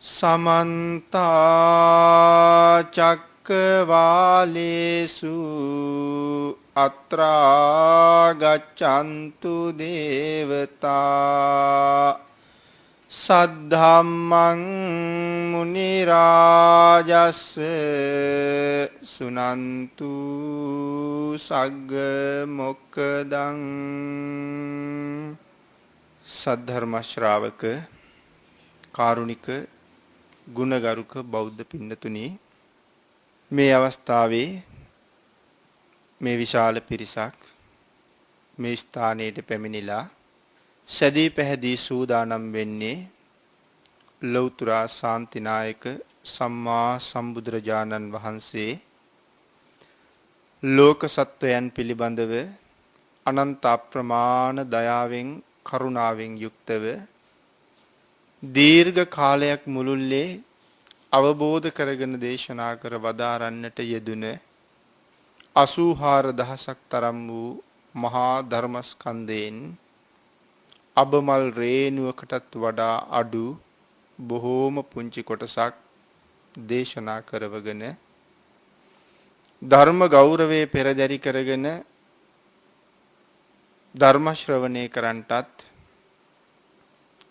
समन्ता चक्रवालेषु अत्रा गच्छन्तु देवता सद्धम्मं मुनि राजस्स सुनन्तु सग्ग मोक्खदं सद्धर्म श्रावक කාරුණික ගුණගරුක බෞද්ධ පින්නතුනි මේ අවස්ථාවේ මේ විශාල පිරිසක් මේ ස්ථානයට පැමිණිලා සැදී පැහැදී සූදානම් වෙන්නේ ලෞතර ශාන්තිනායක සම්මා සම්බුදුරජාණන් වහන්සේ ලෝක සත්වයන් පිළිබඳව අනන්ත අප්‍රමාණ දයාවෙන් කරුණාවෙන් යුක්තව දීර්ඝ කාලයක් මුළුල්ලේ අවබෝධ කරගෙන දේශනා කර වදාරන්නට යෙදුන 84000ක් තරම් වූ මහා ධර්මස්කන්ධයෙන් අබමල් රේණුවකටත් වඩා අඩු බොහෝම පුංචි කොටසක් දේශනා කරවගෙන ධර්ම ගෞරවයේ පෙරදරි කරගෙන ධර්ම ශ්‍රවණය කරන්ටත්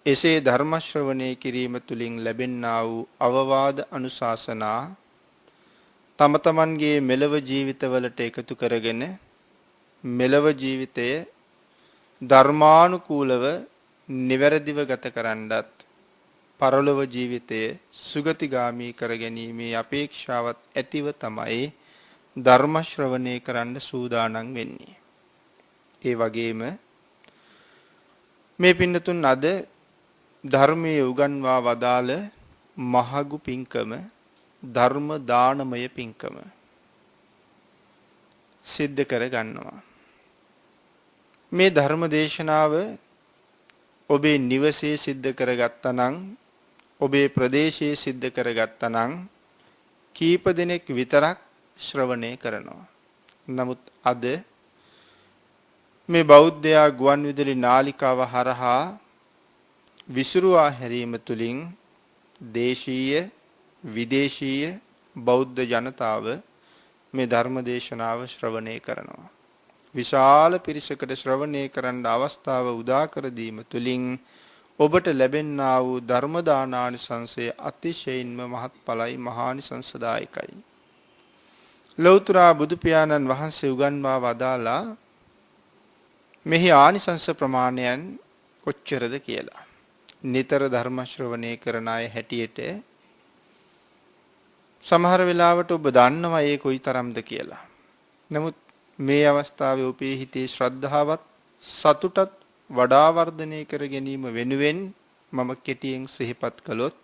එසේ ධර්ම ශ්‍රවණය කිරීම තුළින් ලැබෙන්නා වූ අවවාද අනුශාසනා තම තමන්ගේ මෙලව ජීවිතවලට එකතු කරගෙන මෙලව ජීවිතය ධර්මානුකූලව නිවැරදිව ගත කරන්නත් පරලොව ජීවිතය සුගතිගාමී කර ගැනීමේ අපේක්ෂාවත් ඇතිව තමයි ධර්ම ශ්‍රවණය කරන්න සූදානම් වෙන්නේ. ඒ වගේම මේ පින්නතුන් අද ධර්මයේ උගන්වා වදාළ මහඟු පින්කම ධර්ම දානමය පින්කම සිද්ධ කර ගන්නවා. මේ ධර්ම දේශනාව ඔබේ නිවසේ සිද්ධ කරගත්තා නම් ඔබේ ප්‍රදේශයේ සිද්ධ කරගත්තා නම් කීප දෙනෙක් විතරක් ශ්‍රවණය කරනවා. නමුත් අද මේ බෞද්ධයා ගුවන් විදුලි නාලිකාව හරහා විසිරුවා හැරීම තුළින් දේශීය විදේශීය බෞද්ධ ජනතාව මේ ධර්ම දේශනාව ශ්‍රවණය කරනවා. විශාල පිරිසකට ශ්‍රවණය කරන්න අවස්ථාව උදා කර දීම තුළින් ඔබට ලැබෙන්නා වූ ධර්ම දානානිසංසය අතිශයින්ම මහත්ඵලයි මහානිසංසදායකයි. ලෞතර බුදු පියාණන් වහන්සේ උගන්වා වදාලා මෙහි ආනිසංස ප්‍රමාණයන් කොච්චරද කියලා. නිතර ධර්ම ශ්‍රවණය කරන අය හැටියට සමහර වෙලාවට ඔබ දන්නවා ඒ කොයි තරම්ද කියලා. නමුත් මේ අවස්ථාවේ ඔබේ හිතේ ශ්‍රද්ධාවත් සතුටත් වඩා වර්ධනය කර ගැනීම වෙනුවෙන් මම කෙටියෙන් සිහිපත් කළොත්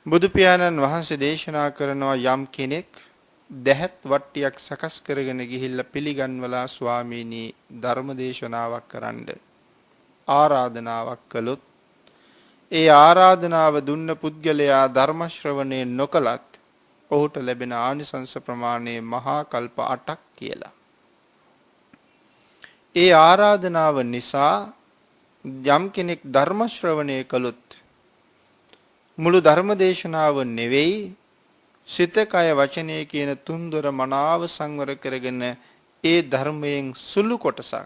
බුදු පියාණන් වහන්සේ දේශනා කරනවා යම් කෙනෙක් දැහත් වට්ටියක් සකස් කරගෙන ගිහිල්ලා පිළිගන්වලා ස්වාමීනි ධර්ම දේශනාවක් කරන්න ආරාධනාවක් කළොත් ඒ ආරාධනාව දුන්න පුද්ගලයා ධර්ම ශ්‍රවණය නොකලත් ඔහුට ලැබෙන ආනිසංස ප්‍රමාණය මහා කල්ප 8ක් කියලා. ඒ ආරාධනාව නිසා යම් කෙනෙක් ධර්ම ශ්‍රවණය කළොත් මුළු ධර්ම දේශනාව නෙවෙයි සිත කය වචනය කියන තුන්දොර මනාව සංවර කරගෙන ඒ ධර්මයෙන් සුළු කොටසක්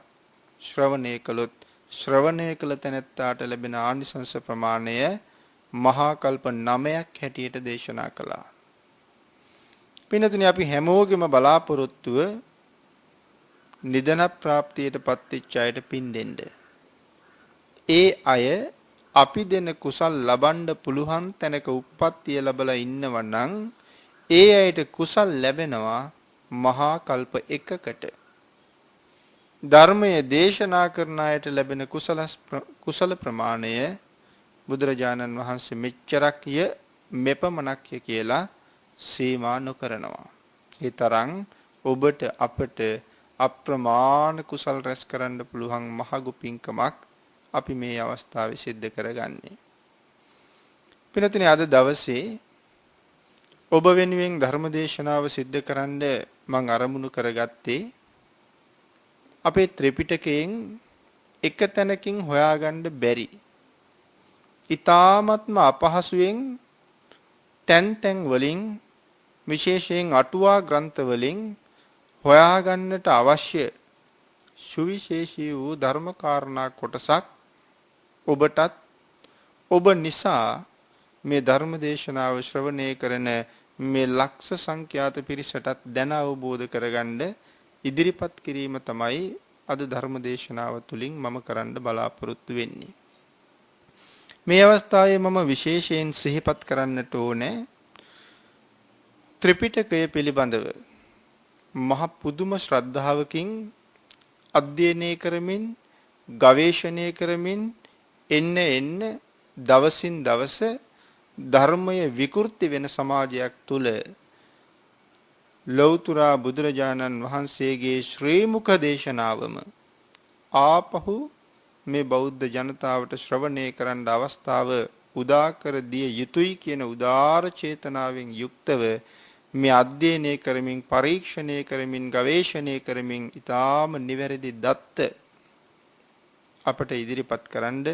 ශ්‍රවණය කළොත් ශ්‍රවණය කළ තැනැත්තාට ලැබෙන ආනිසංස ප්‍රමාණය මහා කල්ප 9ක් හැටියට දේශනා කළා. පින්නතුනි අපි හැමෝගෙම බලාපොරොත්තුව නිදන ප්‍රාප්තියට පත්වෙච්ච අයට පින් දෙන්න. ඒ අය අපි දෙන කුසල් ලබන්න පුළුවන් තැනක උප්පත්තිය ලැබලා ඉන්නවා නම් ඒ අයට කුසල් ලැබෙනවා මහා කල්ප 1කට. ධර්මයේ දේශනා කරන අයට ලැබෙන කුසල ප්‍රමාණය බුදුරජාණන් වහන්සේ මෙච්චරක්ය මෙපමණක්ය කියලා සීමා නොකරනවා. ඒ තරම් ඔබට අපට අප්‍රමාණ කුසල් රැස් කරන්න පුළුවන් මහඟු පින්කමක් අපි මේ අවස්ථාවේ සිද්ධ කරගන්නේ. පින්තුනි අද දවසේ ඔබ වෙනුවෙන් ධර්ම දේශනාව සිද්ධ කරන්න මම අරමුණු කරගත්තේ අපේ ත්‍රිපිටකයෙන් එක තැනකින් හොයාගන්න බැරි ඊ타ත්ම අපහසුයෙන් තැන් වලින් විශේෂයෙන් අටුවා ග්‍රන්ථ වලින් හොයාගන්නට අවශ්‍ය සුවිශේෂී වූ ධර්ම කාරණා කොටසක් ඔබටත් ඔබ නිසා මේ ධර්ම දේශනාව ශ්‍රවණය කරන මේ ලක්ෂ සංඛ්‍යාත පිරිසටත් දැන අවබෝධ කරගන්න ඉදිරිපත් කිරීම තමයි අද ධර්ම දේශනාව තුළින් මම කරන්න බලාපොරොත්තු වෙන්නේ. මේ අවස්ථාවේ මම විශේෂයෙන් සිහිපත් කරන්නට ඕනේ ත්‍රිපිටකය පිළිබඳව මහ පුදුම ශ්‍රද්ධාවකින් අධ්‍යයනය කරමින් ගවේෂණය කරමින් එන්න දවසින් දවස ධර්මය විකෘති වෙන සමාජයක් තුල ලෞතර බුදුරජාණන් වහන්සේගේ ශ්‍රී මුඛ දේශනාවම ආපහු මේ බෞද්ධ ජනතාවට ශ්‍රවණය කරන්න අවස්ථාව උදා කර දිය යුතුයි කියන උදාාර චේතනාවෙන් යුක්තව මේ අධ්‍යයනය කරමින් පරීක්ෂණය කරමින් ගවේෂණය කරමින් ඊටාම නිවැරදි දත්ත අපට ඉදිරිපත් කරන්න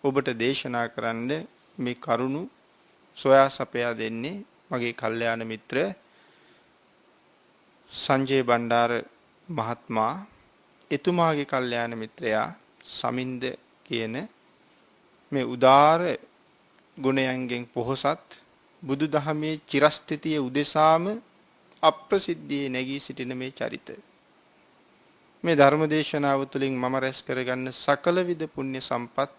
ඔබට දේශනා කරන්න මේ කරුණු සොයා සපයා දෙන්නේ මගේ කල්යාණ මිත්‍ර සංජය බණ්ඩාර මහත්මයා. එතුමාගේ කල්යාණ මිත්‍රයා සමින්ද කියන මේ උදාර ගුණයන්ගෙන් පොහොසත් බුදුදහමේ චිරස්ථිතිය උදෙසාම අප්‍රසිද්ධියේ නැගී සිටින මේ චරිත මේ ධර්ම දේශනාව තුළින් මම රැස් කරගන්න සකල විද පුණ්‍ය සම්පත්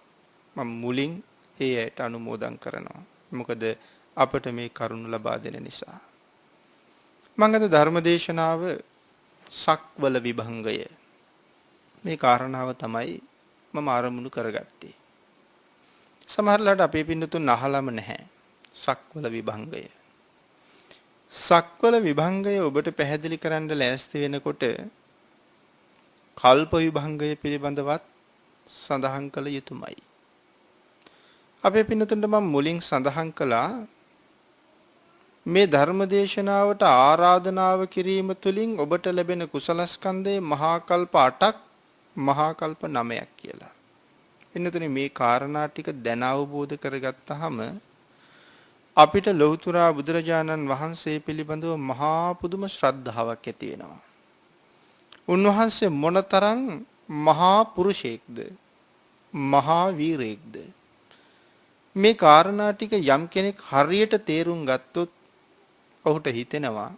මම මුලින් ඒ ඇයට අනුමෝදන් කරනවා. මොකද අපට මේ කරුණ ලබා දෙන නිසා. මම අද ධර්ම දේශනාව සක්වල විභංගය මේ කාරණාව තමයි මම ආරමුණු කරගත්තේ. සමහරලාට අපේ පින්නතුන් අහලම නැහැ සක්වල විභංගය. සක්වල විභංගය ඔබට පැහැදිලි කරන්න ලෑස්ති වෙනකොට කල්ප විභංගය පිළිබඳවත් සඳහන් කළ යුතුමයි. අපේ පින්නතුන්ට මම මුලින් සඳහන් කළා මේ ධර්ම දේශනාවට ආරාධනාව කිරීම තුළින් ඔබට ලැබෙන කුසලස්කන්ධයේ මහා කල්ප 8ක් මහා කල්ප 9ක් කියලා. පින්නතුනි මේ කාරණා ටික දැන අවබෝධ කරගත්තාම අපිට ලෞතර බුදුරජාණන් වහන්සේ පිළිබඳව මහා පුදුම ශ්‍රද්ධාවක් ඇති වෙනවා. උන්වහන්සේ මොනතරම් මහා පුරුෂයෙක්ද මහා වීරයෙක්ද මේ කාරණා ටික යම් කෙනෙක් හරියට තේරුම් ගත්තොත් ඔහුට හිතෙනවා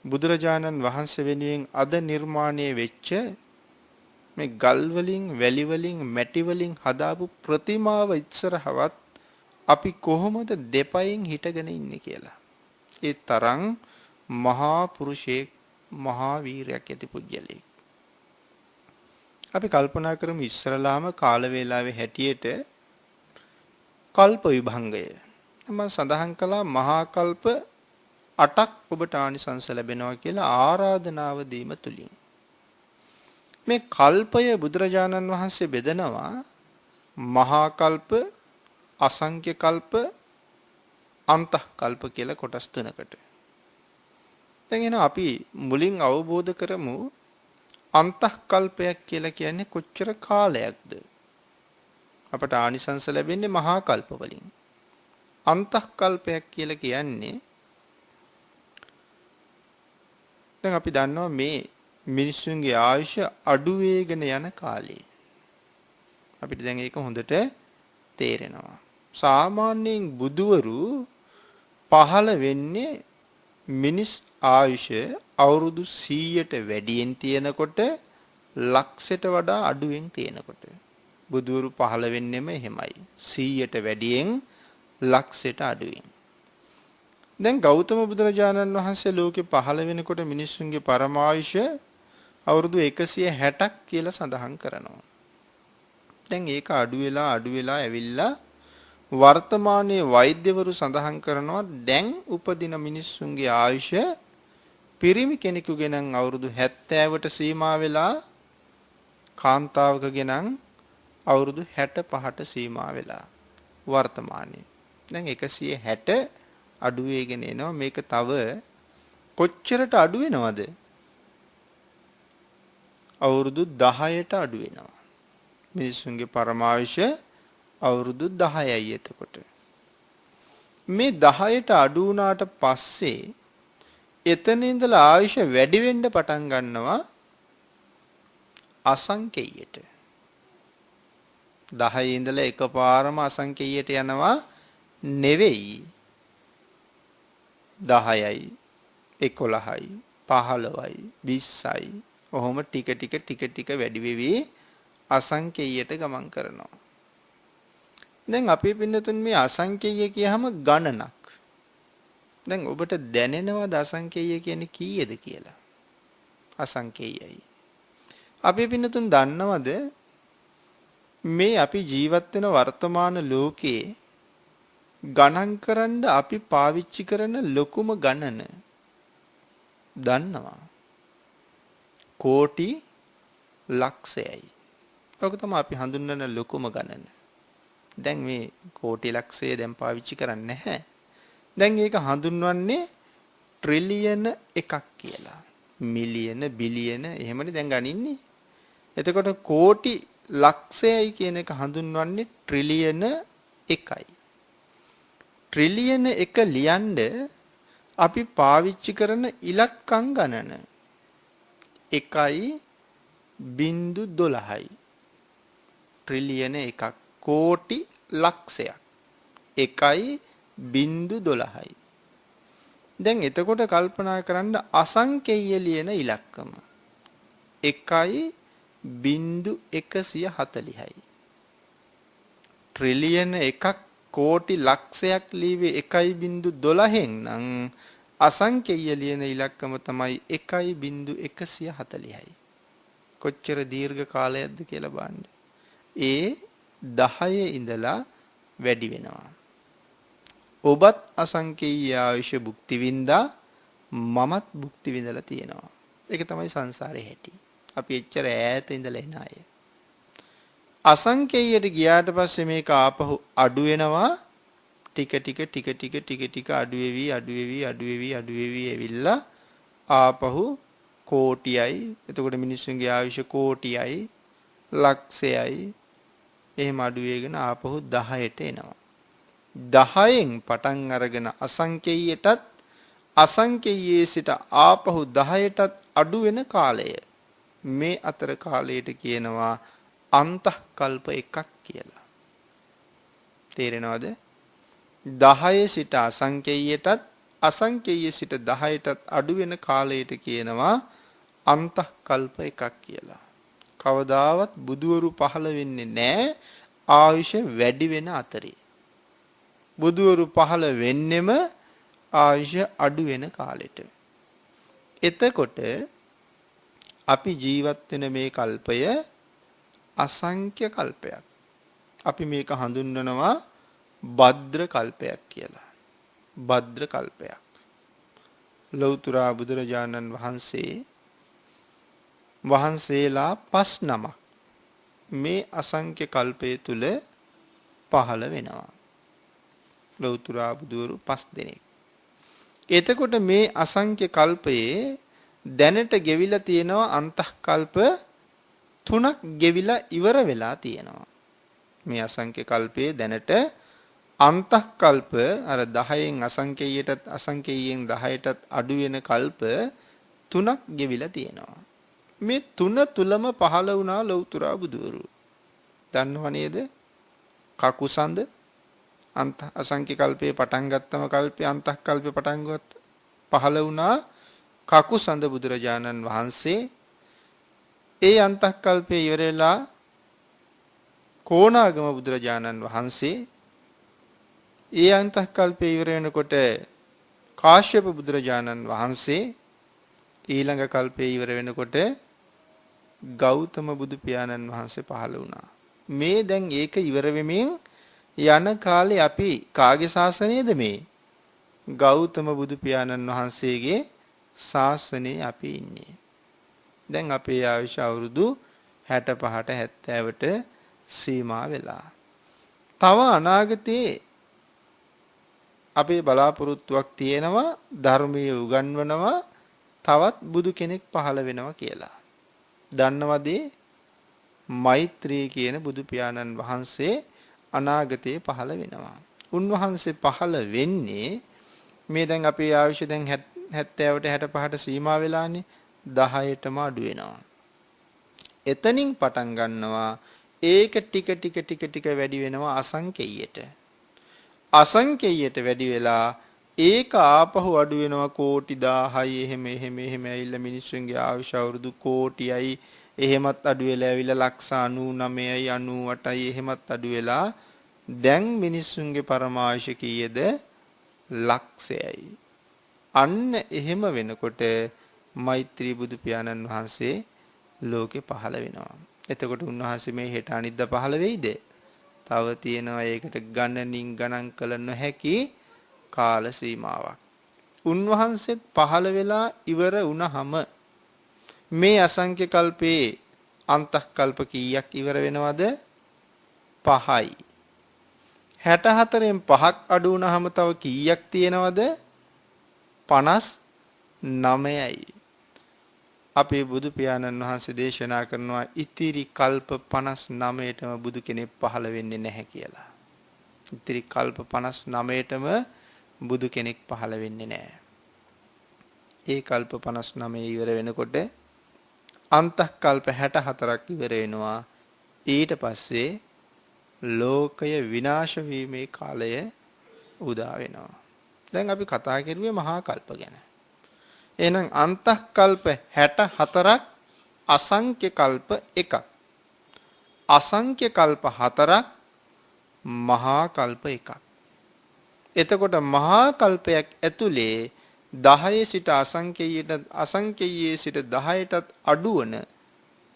බුදුරජාණන් වහන්සේ වෙනුවෙන් අද නිර්මාණය වෙච්ච මේ ගල් වලින් වැලි වලින් මැටි වලින් හදාපු ප්‍රතිමාව ඉස්සරහවත් අපි කොහොමද දෙපයින් හිටගෙන ඉන්නේ කියලා. ඒ තරම් මහා පුරුෂයෙක් මහා වීරයෙක් ඇති පුජ්‍යලෙක්. අපි කල්පනා කරමු ඉස්සරලාම කාල වේලාවේ හැටියට කල්ප විභංගය. මම සඳහන් කළා මහා කල්ප 8ක් ඔබට ආනිසංස ලැබෙනවා කියලා ආරාධනාව දීම තුලින්. මේ කල්පය බුදුරජාණන් වහන්සේ බෙදනවා මහා කල්ප, අසංඛ්‍ය කල්ප, අන්තः කල්ප කියලා කොටස් තුනකට. දැන් එන අපි මුලින් අවබෝධ කරමු අන්තः කල්පයක් කියලා කියන්නේ කොච්චර කාලයක්ද? අපට ආනිසංස ලැබෙන්නේ මහා කල්ප වලින්. අන්තः කල්පයක් කියලා කියන්නේ දැන් අපි දන්නවා මේ මිනිස්සුන්ගේ ආයුෂ අඩු වේගෙන යන කාලේ. අපිට දැන් ඒක හොඳට තේරෙනවා. සාමාන්‍යයෙන් බුදුවරු පහළ වෙන්නේ මිනිස් ආයුෂ අවුරුදු 100ට වැඩියෙන් තියෙනකොට ලක්ෂයට වඩා අඩුවෙන් තියෙනකොට බුදුවරු පහළ වෙන්නෙම එහෙමයි. 100ට වැඩියෙන් ලක්ෂයට අඩුවෙන්. දැන් ගෞතම බුදුරජාණන් වහන්සේ ලෝකේ පහළ වෙනකොට මිනිස්සුන්ගේ පරමායුෂ අවුරුදු 160ක් කියලා සඳහන් කරනවා. දැන් ඒක අඩු වෙලා ඇවිල්ලා වර්තමානයේ වෛද්‍යවරු සඳහන් කරනවා දැන් උපදින මිනිස්සුන්ගේ ආයුෂ පිරිමි කෙනෙකුගේ නම් අවුරුදු 70ට සීමා වෙලා කාන්තාවකගේ නම් අවුරුදු 65ට සීමා වෙලා වර්තමානයේ. දැන් 160 අඩු වෙගෙන එනවා. මේක තව කොච්චරට අඩු වෙනවද? අවුරුදු 10ට අඩු වෙනවා. මිනිස්සුන්ගේ පරමායුෂ අවුරුදු 10යි එතකොට. මේ 10ට අඩු වුණාට පස්සේ එතන ඉඳලා ආයුෂ වැඩි වෙන්න පටන් ගන්නවා අසංකේයයට. 10 ඉඳලා එකපාරම අසංකේයයට යනවා නෙවෙයි. 10යි 11යි 15යි 20යි ඔහොම ටික ටික වැඩි වෙවි අසංකේයයට ගමන් කරනවා. දැන් අපේ පින්නතුන් මේ අසංකේය කියහම ගණනක්. දැන් ඔබට දැනෙනවද අසංකේය කියන්නේ කීයද කියලා? අසංකේයයි. අපේ පින්නතුන් දන්නවද මේ අපි ජීවත් වෙන වර්තමාන ලෝකයේ ගණන් කරන්න අපි පාවිච්චි කරන ලොකුම ගණන දන්නවා? කෝටි ලක්ෂයයි. ඔක තමයි අපි හඳුන්වන ලොකුම ගණන. දැන් මේ කෝටි ලක්ෂය දැන් පාවිච්චි කරන්නේ නැහැ. දැන් ඒක හඳුන්වන්නේ ට්‍රිලියන එකක් කියලා. මිලියන බිලියන එහෙමනේ දැන් ගනින්නේ. එතකොට කෝටි ලක්ෂයයි කියන එක හඳුන්වන්නේ ට්‍රිලියන එකයි. ට්‍රිලියන එක ලියන්න අපි පාවිච්චි කරන ඉලක්කම් ගණන 1.12යි. ට්‍රිලියන එකක් කෝටි ලක්ෂයක් 1.12යි. දැන් එතකොට කල්පනා කරන්න අසංකේය ලියන ඉලක්කම 1.140යි. ට්‍රිලියන එකක් කෝටි ලක්ෂයක් ලියවේ 1.12න් නම් අසංකේය ලියන ඉලක්කම තමයි 1.140යි. කොච්චර දීර්ඝ කාලයක්ද කියලා බලන්න. ඒ 10 ඉඳලා වැඩි වෙනවා. ඔබත් අසංකේය ආයුෂ භුක්ති විඳා මමත් භුක්ති විඳලා තියෙනවා. ඒක තමයි සංසාරේ හැටි. අපි එච්චර ඈත ඉඳලා එන අය. අසංකේයයට ගියාට පස්සේ මේක ආපහු අඩු වෙනවා. ටික ටික අඩු වෙවි ඇවිල්ලා ආපහු කෝටියයි. එතකොට මිනිස්සුන්ගේ ආයුෂ කෝටියයි ලක්ෂයයි එහෙම අඩු වෙගෙන ආපහු 10ට එනවා. 10න් පටන් අරගෙන අසංකේයයටත් අසංකේයයේ සිට ආපහු 10ටත් අඩු වෙන කාලය මේ අතර කාලයට කියනවා අන්තකල්ප එකක් කියලා. තේරෙනවද? 10 සිට අසංකේයයටත් අසංකේයයේ සිට 10ටත් අඩු වෙන කාලයට කියනවා අන්තකල්ප එකක් කියලා. කවදාවත් බුදුවරු පහළ වෙන්නේ නැහැ ආයුෂ වැඩි වෙන අතරේ. බුදුවරු පහළ වෙන්නෙම ආයුෂ අඩු වෙන කාලෙට. එතකොට අපි ජීවත් වෙන මේ කල්පය අසංඛ්‍ය කල්පයක්. අපි මේක හඳුන්වනවා භද්‍ර කල්පයක් කියලා. භද්‍ර කල්පයක්. ලෞතර බුදුරජාණන් වහන්සේලා 5 නමක් මේ අසංඛ්‍ය කල්පය තුල පහළ වෙනවා. ලෞතර බුදුවරු 5 දෙනෙක්. එතකොට මේ අසංඛ්‍ය කල්පයේ දැනට ගෙවිලා තියෙනවා අන්තකල්ප 3ක් ගෙවිලා ඉවර වෙලා තියෙනවා. මේ අසංඛ්‍ය කල්පයේ දැනට අන්තකල්ප අර 10න් අසංඛේයයටත් අසංඛේයයෙන් 10ටත් අඩු වෙන කල්ප 3ක් ගෙවිලා තියෙනවා. මේ 3 තුලම පහළ වුණා ලෞතර බුදුවරු. දන්නව නේද? කකුසඳ අසංඛ්‍ය කල්පේ පටන් ගත්තම කල්පේ අන්තකල්පේ පටන් ගත්ත පහළ වුණා කකුසඳ බුදුරජාණන් වහන්සේ. ඒ අන්තකල්පේ ඉවරලා කොණාගම බුදුරජාණන් වහන්සේ. ඒ අන්තකල්පේ ඉවර වෙනකොට කාශ්‍යප බුදුරජාණන් වහන්සේ. ඊළඟ කල්පේ ඉවර වෙනකොට ගෞතම බුදු පියාණන් වහන්සේ පහළ වුණා. මේ දැන් ඒක ඉවර වෙමින් යන කාලේ අපි කාගේ ශාසනයේද මේ? ගෞතම බුදු පියාණන් වහන්සේගේ ශාසනයේ අපි ඉන්නේ. දැන් අපේ ආයුෂ අවුරුදු 65ට 70ට සීමා වෙලා. තව අනාගතයේ අපේ බලාපොරොත්තුවක් තියෙනවා ධර්මයේ උගන්වනවා තවත් බුදු කෙනෙක් පහළ වෙනවා කියලා. දන්නවද? මෛත්‍රී කියන බුදු පියාණන් වහන්සේ අනාගතයේ පහළ වෙනවා. උන්වහන්සේ පහළ වෙන්නේ මේ දැන් අපේ ආයුෂ දැන් 70ට 65ට සීමා වෙලානේ 10ටම අඩු වෙනවා. එතනින් පටන් ගන්නවා ඒක ටික ටික ටික ටික වැඩි වෙනවා අසංකේයයට. අසංකේයයට වැඩි වෙලා ඒක ආපහු අඩු වෙනවා කෝටි 1000යි එහෙම ඇවිල්ලා මිනිස්සුන්ගේ ආයුෂ අවුරුදු කෝටියයි එහෙමත් අඩු වෙලා ඇවිල්ලා ලක්ෂ 99යි 98යි එහෙමත් අඩු වෙලා දැන් මිනිස්සුන්ගේ පරමායුෂ කීයද ලක්ෂයයි. අන්න එහෙම වෙනකොට මෛත්‍රී බුදු පියාණන් වහන්සේ ලෝකේ පහළ වෙනවා. එතකොට උන්වහන්සේ මේ හෙට අනිද්දා පහළ වෙයිද? තව තියෙනවා ඒකට ගණනින් ගණන් කළ නොහැකි කාල සීමාවක්. උන්වහන්සේත් පහළ වෙලා ඉවර වුණහම මේ අසංඛ්‍ය කල්පේ අන්තක්කල්ප කීයක් ඉවර වෙනවද? 5යි. 64න් 5ක් අඩු වුණාම තව කීයක් තියෙනවද? 59යි. අපේ බුදු පියාණන් වහන්සේ දේශනා කරනවා ඉතිරි කල්ප 59ටම බුදු කෙනෙක් පහළ වෙන්නේ නැහැ කියලා. ඉතිරි කල්ප 59ටම බුදු කෙනෙක් පහළ වෙන්නේ නැහැ. ඒ කල්ප 59 ඉවර වෙනකොට අන්තක්කල්ප 64ක් ඉවර වෙනවා. ඊට පස්සේ ලෝකය විනාශ වීමේ කාලය උදා වෙනවා. දැන් අපි කතා කරුවේ මහා කල්ප ගැන. එහෙනම් අන්තක්කල්ප 64ක් අසංඛ්‍ය කල්ප 1ක්. අසංඛ්‍ය කල්ප 4ක් මහා කල්ප 1ක්. එතකොට මහා කල්පයක් ඇතුලේ 10 සිට අසංඛ්‍යයේ සිට 10ටත් අඩු වන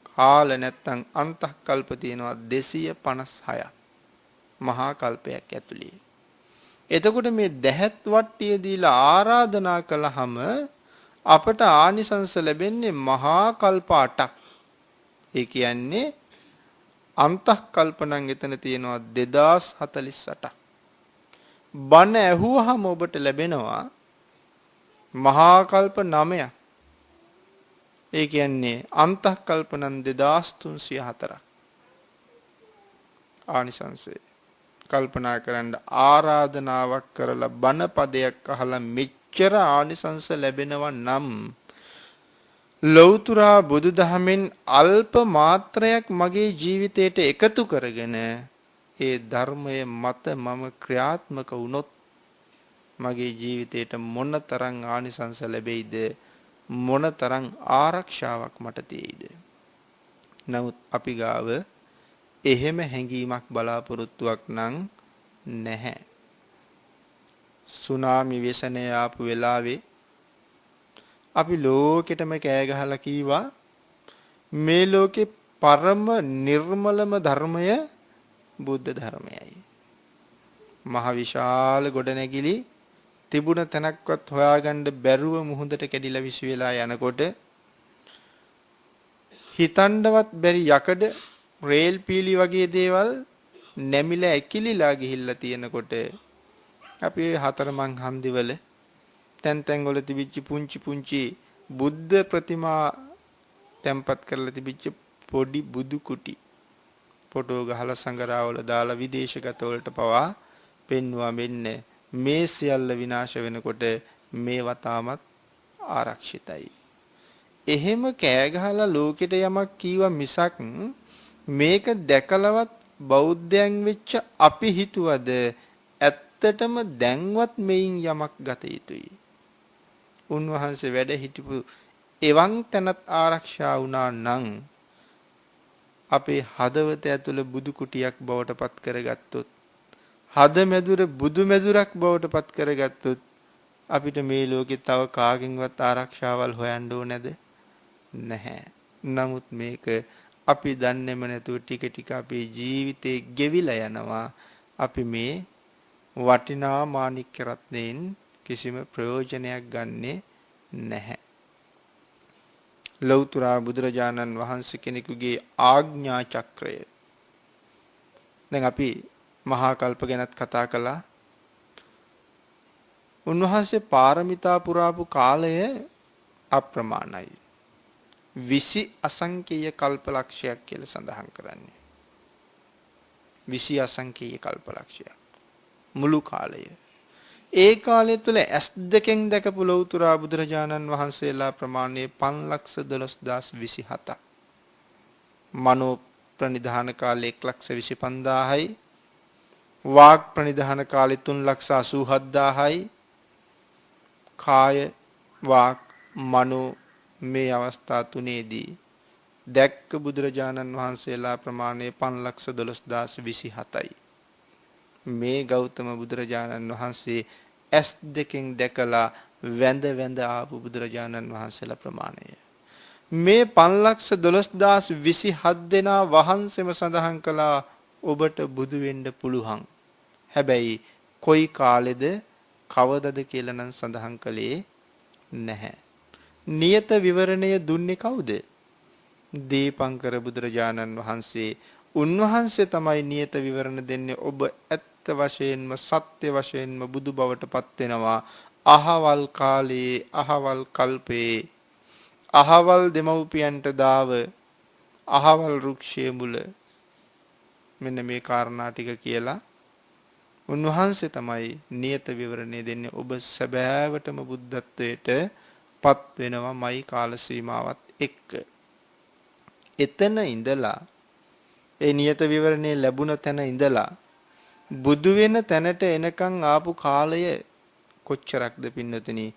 කාල නැත්තම් අන්තක්කල්ප තියෙනවා 256ක් මහා කල්පයක් ඇතුලේ. එතකොට මේ දැහත් වට්ටිය දීලා ආරාධනා කළාම අපට ආනිසංස ලැබෙන්නේ මහා කල්ප 8ක්. ඒ කියන්නේ අන්තක්කල්ප නම් එතන තියෙනවා 2048ක්. බණ ඇහුවාම ඔබට ලැබෙනවා මහා කල්ප 9ක්. ඒ කියන්නේ අන්තක්කල්ප නම් 2304ක්. ආනිසංසය කල්පනා කරන්න ආරාධනාවක් කරලා බණ පදයක් අහලා මෙච්චර ආනිසංස ලැබෙනවා නම් ලෞතර බුදුදහමෙන් අල්ප මාත්‍රයක් මගේ ජීවිතයට එකතු කරගෙන ඒ ධර්මය මත මම ක්‍රියාත්මක වුණොත් මගේ ජීවිතයට මොනතරම් ආනිසංස ලැබෙයිද, මොනතරම් ආරක්ෂාවක් මට තියෙයිද. නමුත් අපි ගාව එහෙම හැඟීමක් බලාපොරොත්තුවක් නම් නැහැ. සුනාමි ව්‍යසනය ආපු වෙලාවේ අපි ලෝකෙටම කෑ ගහලා කීවා මේ ලෝකේ පරම නිර්මලම ධර්මය බුද්ධ ධර්මයයි. මහ විශාල ගොඩනැගිලි තිබුණ තැනක්වත් හොයාගන්න බැරුව මුහුදට කැඩිලා විසි වෙලා යනකොට හිතන්නවත් බැරි යකඩ රේල් පීලි වගේ දේවල් නැමිලා ඇකිලිලා ගිහිල්ලා තියෙනකොට අපි හතරමං හන්දිවල තැන් තැන් වල තිබිච්ච පුංචි පුංචි බුද්ධ ප්‍රතිමා තැම්පත් කරලා තිබිච්ච පොඩි බුදු කුටි ෆොටෝ ගහලා සංගරාවල දාලා විදේශගත වලට පවා පෙන්වුවා මෙන්න මේ සියල්ල විනාශ වෙනකොට මේ වතාමත් ආරක්ෂිතයි. එහෙම කෑ ගහලා ලෝකෙට යමක් කීවා මිසක් මේක දැකලවත් බෞද්ධයන් වෙච්ච අපි හිතුවද ඇත්තටම දැන්වත් මෙයින් යමක් ගත යුතුයි. උන්වහන්සේ වැඩ හිටපු එවන් තැනත් ආරක්ෂා වුණා නම් අපේ හදවත ඇතුළ බුදු කුටියක් බවට පත් කරගත්තොත්, හද මැදුර බුදු මැදුරක් බවට පත් කරගත්තොත් අපිට මේ ලෝකේ තව කාගෙන්වත් ආරක්ෂාවල් හොයන්න ඕනේද? නැහැ. නමුත් මේක අපි දන්නේම නැතුව ටික ටික අපේ ජීවිතේ ගෙවිලා යනවා. අපි මේ වටිනා මාණික්ක රත්නයෙන් කිසිම ප්‍රයෝජනයක් ගන්නෙ නැහැ. ලෞතර බුදුරජාණන් වහන්සේ කෙනෙකුගේ ආඥා චක්‍රය. දැන් අපි මහා කල්ප ගැනත් කතා කළා. උන්වහන්සේ පාරමිතා පුරාපු කාලය අප්‍රමාණයි. 20 අසංකේය කල්ප ලක්ෂයක් කියලා සඳහන් කරන්නේ. 20 අසංකේය කල්පලක්ෂයක් මුළු කාලය. ඒ කාලය තුල ඇස් දෙකෙන් දැකපු ලෞතුරා බුදුරජාණන් වහන්සේලා ප්‍රමාණය 512027ක්. මනෝ ප්‍රනිධාන කාලේ 125000යි. වාග් ප්‍රනිධාන කාලේ 387000යි. කාය වාක් මනෝ මේ අවස්ථා තුනේදී දැක්ක බුදුරජාණන් වහන්සේලා ප්‍රමාණය 512027යි. මේ ගෞතම බුදුරජාණන් වහන්සේ ඇස් දෙකෙන් දැකලා වැඳ වැඳ ආපු බුදුරජාණන් වහන්සේලා ප්‍රමාණය. මේ 512027 දෙනා වහන්සේම සඳහන් කළා ඔබට බුදු වෙන්න පුළුවන්. හැබැයි කොයි කාලෙද කවදද කියලා නම් සඳහන් කළේ නැහැ. නියත විවරණය දුන්නේ කවුද? දීපංකර බුදුරජාණන් වහන්සේ. උන්වහන්සේ තමයි නියත විවරණ දෙන්නේ. ඔබ ඇත්ත වශයෙන්ම සත්‍ය වශයෙන්ම බුදු බවට පත් වෙනවා. අහවල් කාලයේ අහවල් කල්පේ අහවල් දෙමව්පියන්ට දාව අහවල් රුක්ෂයේ මුල මෙන්න මේ කාරණා ටික කියලා උන්වහන්සේ තමයි නියත විවරණය දෙන්නේ. ඔබ සැබෑවටම බුද්ධත්වයට පත් වෙනවමයි කාල සීමාවත් එක්ක. එතන ඉඳලා ඒ නියත විවරණය ලැබුණ තැන ඉඳලා බුදු වෙන තැනට එනකන් ආපු කාලය කොච්චරක්ද පින්නතුනි?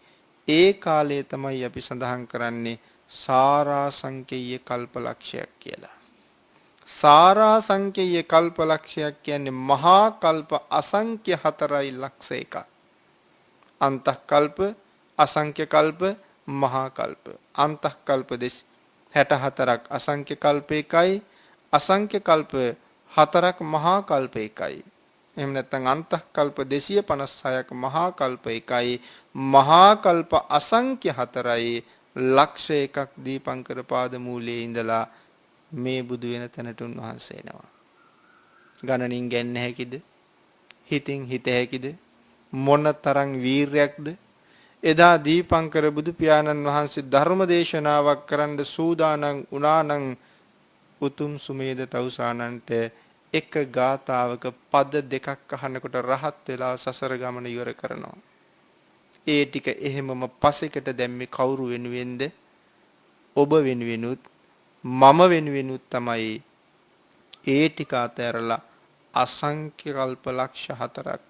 ඒ කාලය තමයි අපි සඳහන් කරන්නේ සාරා සංකේය කල්පලක්ෂයක් කියලා. සාරා සංකේය කල්පලක්ෂයක් කියන්නේ මහා කල්ප අසංඛ්‍ය 4 ලක්ෂ එකක්. අන්තකල්ප අසංඛ්‍ය කල්ප මහා කල්ප. අන්තකල්ප 64ක් අසංඛ්‍ය කල්ප එකයි. අසංඛ්‍ය කල්ප 4ක් මහා කල්ප එකයි. එහෙම නැත්නම් අන්තකල්ප 256ක් මහා කල්ප එකයි. මහා කල්ප අසංඛ්‍ය 4යි ලක්ෂ එකක් දීපංකර පාද මූලයේ ඉඳලා මේ බුදු වෙන තැනට උන්වහන්සේ එනවා. ගණනින් ගන්න හැකිද? හිතින් හිත හැකිද? මොන තරම් වීරයක්ද? එදා දීපංකර බුදු පියාණන් වහන්සේ ධර්ම දේශනාවක් කරන්න සූදානම් වුණානම් උතුම් සුමේද තවුසානන්ට එක ගාතාවක පද දෙකක් අහනකොට රහත් වෙලා සසර ගමන ඉවර කරනවා. ඒ ටික එහෙමම පසෙකට දැම්මේ කවුරු වෙනුවෙන්ද? ඔබ වෙනුවෙනුත් මම වෙනුවෙනුත් තමයි ඒ ටික අතහැරලා අසංඛ්‍ය කල්ප ලක්ෂ 4ක්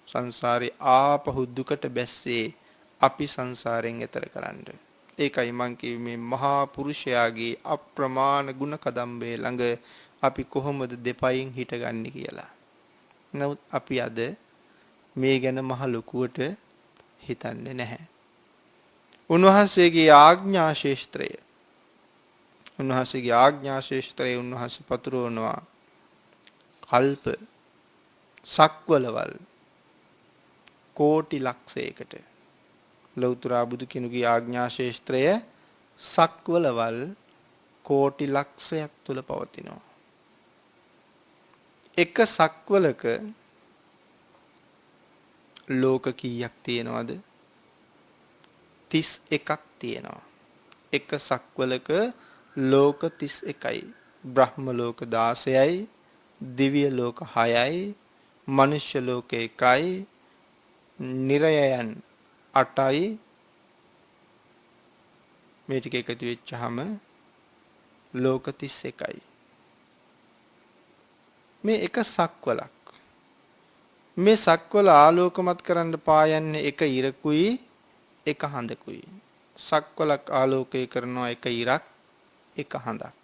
සංසාරේ ආපහු දුකට බැස්සේ අපි සංසාරයෙන් එතර කරන්න. ඒකයි මං මේ මහා පුරුෂයාගේ අප්‍රමාණ ගුණ කදම්බේ ළඟ අපි කොහොමද දෙපයින් හිටගන්නේ කියලා. නමුත් අපි අද මේ ගැන මහ ලොකුවට හිතන්නේ නැහැ. උන්වහන්සේගේ ආඥා ශේෂ්ත්‍රය උන්වහන්සේ පතුරවනවා කල්ප සක්වලවල් කෝටි ලක්ෂයකට. ලෞතර බුදු කෙනෙකුගේ ආඥා ශේෂ්ත්‍රය සක්වලවල් කෝටි ලක්ෂයක් තුල පවතිනවා. එක සක්වලක ලෝක කීයක් තියෙනවද? 31ක් තියෙනවා. එක සක්වලක ලෝක 31යි. බ්‍රහ්ම ලෝක 16යි, දිව්‍ය ලෝක 6යි, මනුෂ්‍ය ලෝක 1යි, නිරයයන් 8යි. මේ ටික එකතු වෙච්චාම ලෝක 31යි. මේ එක සක්වලක්. මේ සක්වල ආලෝකමත් කරන්න පායන්නේ එක ඉරකුයි එක හඳකුයි. සක්වලක් ආලෝකය කරනවා එක ඉරක් එක හඳක්.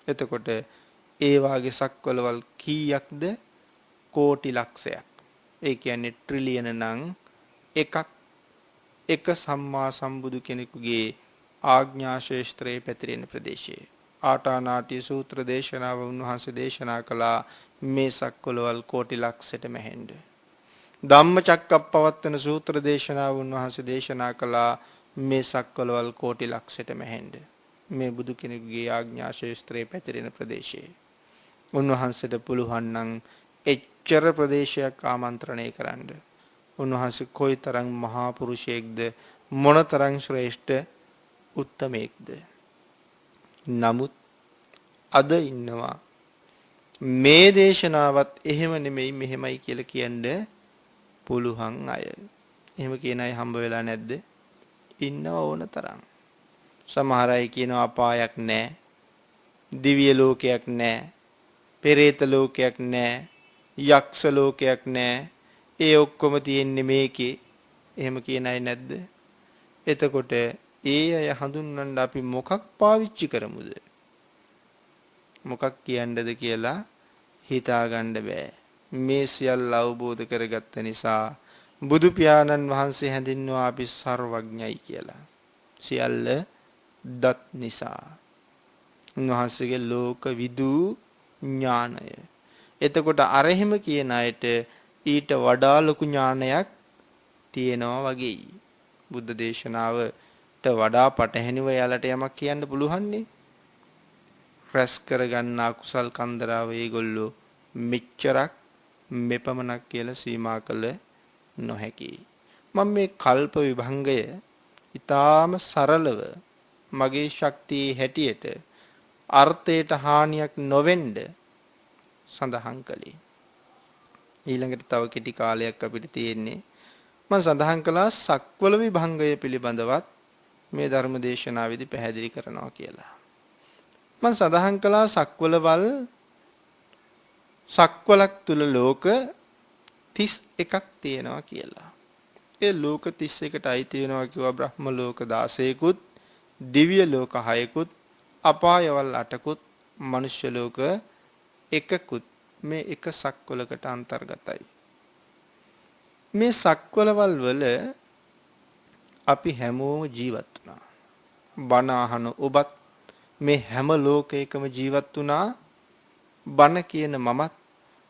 එතකොට ඒ වාගේ සක්වලවල් කීයක්ද? කෝටි ලක්ෂයක්. ඒ කියන්නේ ට්‍රිලියන නම් එකක්. එක සම්මා සම්බුදු කෙනෙකුගේ ආඥා ශේෂ්ත්‍රයේ පැතිරෙන ප්‍රදේශයේ ආටානාටි සූත්‍ර දේශනාව උන්වහන්සේ දේශනා කළා මේ සක්වලවල් කෝටි ලක්ෂයට මැහෙන්න. ධම්මචක්කප්පවත්තන සූත්‍ර දේශනාව උන්වහන්සේ දේශනා කළා මේ සක්වලවල් කෝටි ලක්ෂයට මැහෙන්න. මේ බුදු කෙනෙකුගේ ආඥා ශේෂ්ත්‍රයේ පැතිරෙන ප්‍රදේශයේ උන්වහන්සේට පුළුවන් නම් එච්චර ප්‍රදේශයක් ආමන්ත්‍රණය කරන්න. උන්වහන්සේ කොයිතරම් මහා පුරුෂයෙක්ද, මොනතරම් ශ්‍රේෂ්ඨ උත්තමයෙක්ද. නමුත් අද ඉන්නවා මේ දේශනාවත් එහෙම නෙමෙයි මෙහෙමයි කියලා කියන්න පුළුවන් අය. එහෙම කියන අය හම්බ වෙලා නැද්ද? ඉන්නව ඕන තරම්. සමහර අය කියනවා අපායක් නැහැ. දිව්‍ය ලෝකයක් නැහැ. පෙරේත ලෝකයක් නැහැ. යක්ෂ ලෝකයක් නැහැ. ඒ ඔක්කොම තියෙන්නේ මේකේ. එහෙම කියන අය නැද්ද? එතකොට ඒ අය හඳුන්වන්න අපි මොකක් පාවිච්චි කරමුද? මොකක් කියන්නද කියලා හිතාගන්න බෑ. මේ සියල්ල අවබෝධ කරගත්ත නිසා බුදු පියාණන් වහන්සේ හැඳින්වුවා අපි සර්වඥයි කියලා. සියල්ල දත් නිසා. උන්වහන්සේගේ ලෝක විදු ඥානය. එතකොට අරහෙම කියන අයට ඊට වඩා ලොකු ඥානයක් තියෙනවා වගේයි. බුද්ධ දේශනාවට වඩා පටහැනිව යාලට යමක් කියන්න පුළුවන්නේ. රැස් කරගන්න අකුසල් කන්දරාව ඒගොල්ලෝ මෙච්චරක් මෙපමණක් කියලා සීමා කළ නොහැකි. මම මේ කල්ප විභංගය ඊටාම සරලව මගේ ශක්තියේ හැටියට අර්ථයට හානියක් නොවෙන්න සඳහන් කළේ. ඊළඟට තව කෙටි කාලයක් අපිට තියෙන්නේ. මම සඳහන් කළා සක්වල විභංගය පිළිබඳවත් මේ ධර්ම දේශනාවේදී පැහැදිලි කරනවා කියලා. මම සඳහන් කළා සක්වලක් තුල ලෝක 31ක් තියෙනවා කියලා. ඒ ලෝක 31ට අයිති වෙනවා කිව්වා බ්‍රහ්ම ලෝක 16කුත්, දිව්‍ය ලෝක 6කුත්, අපායවල 8කුත්, මනුෂ්‍ය ලෝක 1කුත් මේ එක සක්වලකට අන්තර්ගතයි. මේ සක්වලවල් වල අපි හැමෝම ජීවත් වුණා. බණ අහන ඔබත් මේ හැම ලෝකයකම ජීවත් වුණා. බණ කියන මමත්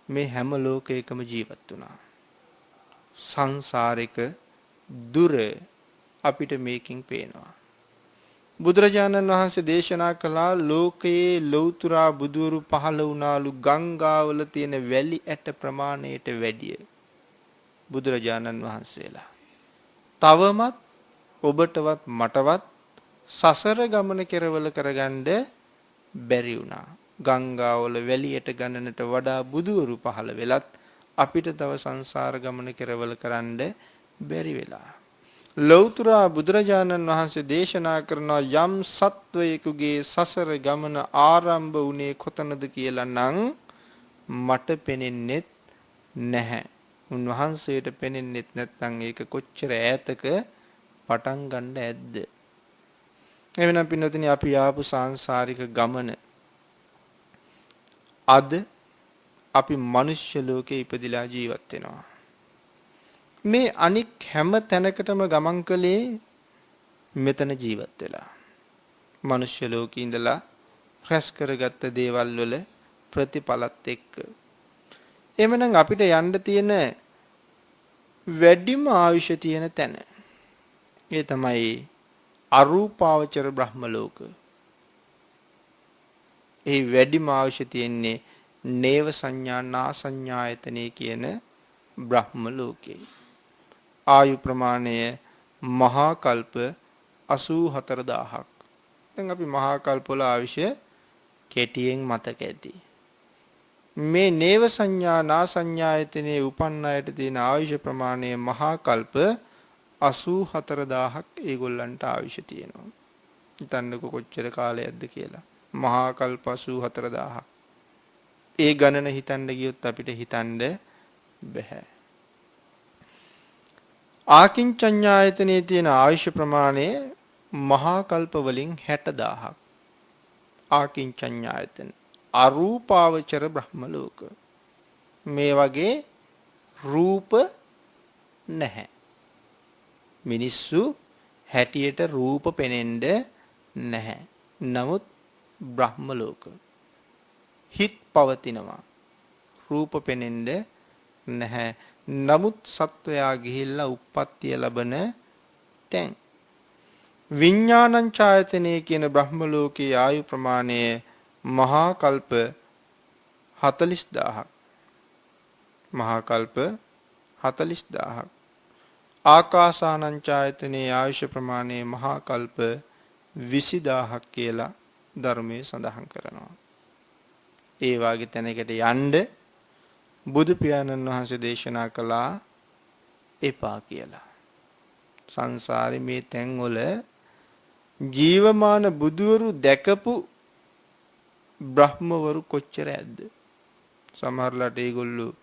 මේ හැම ලෝකයකම ජීවත් වුණා. සංසාරික දුර අපිට මේකින් පේනවා. බුදුරජාණන් වහන්සේ දේශනා කළා ලෝකයේ ලෞතුරා බුදුරු පහළ වුණාලු ගංගාවල තියෙන වැලි ඇට ප්‍රමාණයට වැඩිය බුදුරජාණන් වහන්සේලා. තවමත් ඔබටවත් මටවත් සසර ගමන කෙරවල කරගන්න බැරි වුණා. ගංගාවල වැලියට ගණනට වඩා බුදුවරු පහළ වෙලත් අපිට තව සංසාර ගමන කෙරවල කරන්න බැරි වෙලා. ලෞතර බුදුරජාණන් වහන්සේ දේශනා කරන යම් සත්වයෙකුගේ සසර ගමන ආරම්භ වුණේ කොතනද කියලා නම් මට පෙනෙන්නේ නැහැ. උන්වහන්සේට පෙනෙන්නේ නැත්නම් ඒක කොච්චර ඈතක පටන් ගන්න ඇද්ද? එවෙනම් පින්නතුනි අපි ආපු සාංශාරික ගමන අද අපි මනුෂ්‍ය ලෝකේ ඉපදිලා ජීවත් වෙනවා. මේ අනික් හැම තැනකටම ගමන් කළේ මෙතන ජීවත් වෙලා. මනුෂ්‍ය ලෝකේ ඉඳලා රැස් කරගත්ත දේවල් වල ප්‍රතිඵලත් එක්ක. එමනම් අපිට යන්න තියෙන වැඩිම ආයුෂ තියෙන තැන. ඒ තමයි අරූපාවචර බ්‍රහ්ම ලෝක. ඒ වැඩිම ආයුෂ තියෙන්නේ නේව සංඥා නා සංඥායතනේ කියන බ්‍රහ්ම ලෝකේ. ආයු ප්‍රමාණය මහා කල්ප 84000ක්. දැන් අපි මහා කල්ප වල ආයුෂ කෙටියෙන් මතක ඇති. මේ නේව සංඥා නා සංඥායතනේ උපන් අයට තියෙන ආයුෂ ප්‍රමාණය මහා කල්ප 84000ක් ඒගොල්ලන්ට ආයුෂ තියෙනවා. හිතන්නකො කොච්චර කාලයක්ද කියලා. මහා කල්ප 84000ක්. ඒ ගණන හිතන්න ගියොත් අපිට හිතන්න බෑ. ආකින්චඤ්ඤායතනයේ තියෙන ආයුෂ ප්‍රමාණය මහා කල්ප වලින් 60000ක්. ආකින්චඤ්ඤායතන අරූපාවචර බ්‍රහ්ම ලෝක. මේ වගේ රූප නැහැ. මිනිස්සු හැටියට රූප පෙනෙන්න නැහැ. නමුත් බ්‍රහ්ම ලෝක හිත් පවතිනවා. රූප පෙනෙන්න නැහැ. නමුත් සත්වයා ගිහිල්ලා උප්පත්තිය ලබන තැන්. විඥානං ඡායතනේ කියන බ්‍රහ්ම ලෝකයේ ආයු ප්‍රමාණය මහා කල්ප 40000ක්. මහා කල්ප 40000ක්. ආකාසානං ඡායතනේ ආයුෂ ප්‍රමාණය මහා කල්ප 20000ක් කියලා ධර්මයේ සඳහන් කරනවා. ඒ වාගේ තැනකට යන්න බුදු පියාණන් වහන්සේ දේශනා කළා එපා කියලා. සංසාරේ මේ තැන්වල ජීවමාන බුදුවරු දැකපු බ්‍රහ්මවරු කොච්චර ඇද්ද? සමහරලාට ඒගොල්ලෝ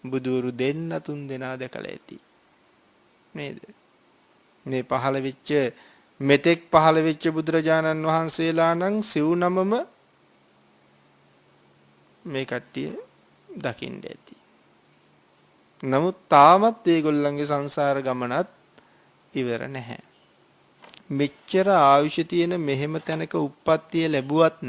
බුදුවරු දෙන්න තුන් දෙනා දැකලා ඇති. නේද? මේ පහළ වෙච්ච මෙතෙක් පහළ වෙච්ච බුදුරජාණන් වහන්සේලා නම් සිව් නමම මේ කට්ටිය දකින්න ඇති. නමුත් තාමත් ඒගොල්ලන්ගේ සංසාර ගමනත් ඉවර නැහැ. මෙච්චර ආයුෂ තියෙන මෙහෙම තැනක උප්පත්තිය ලැබුවත්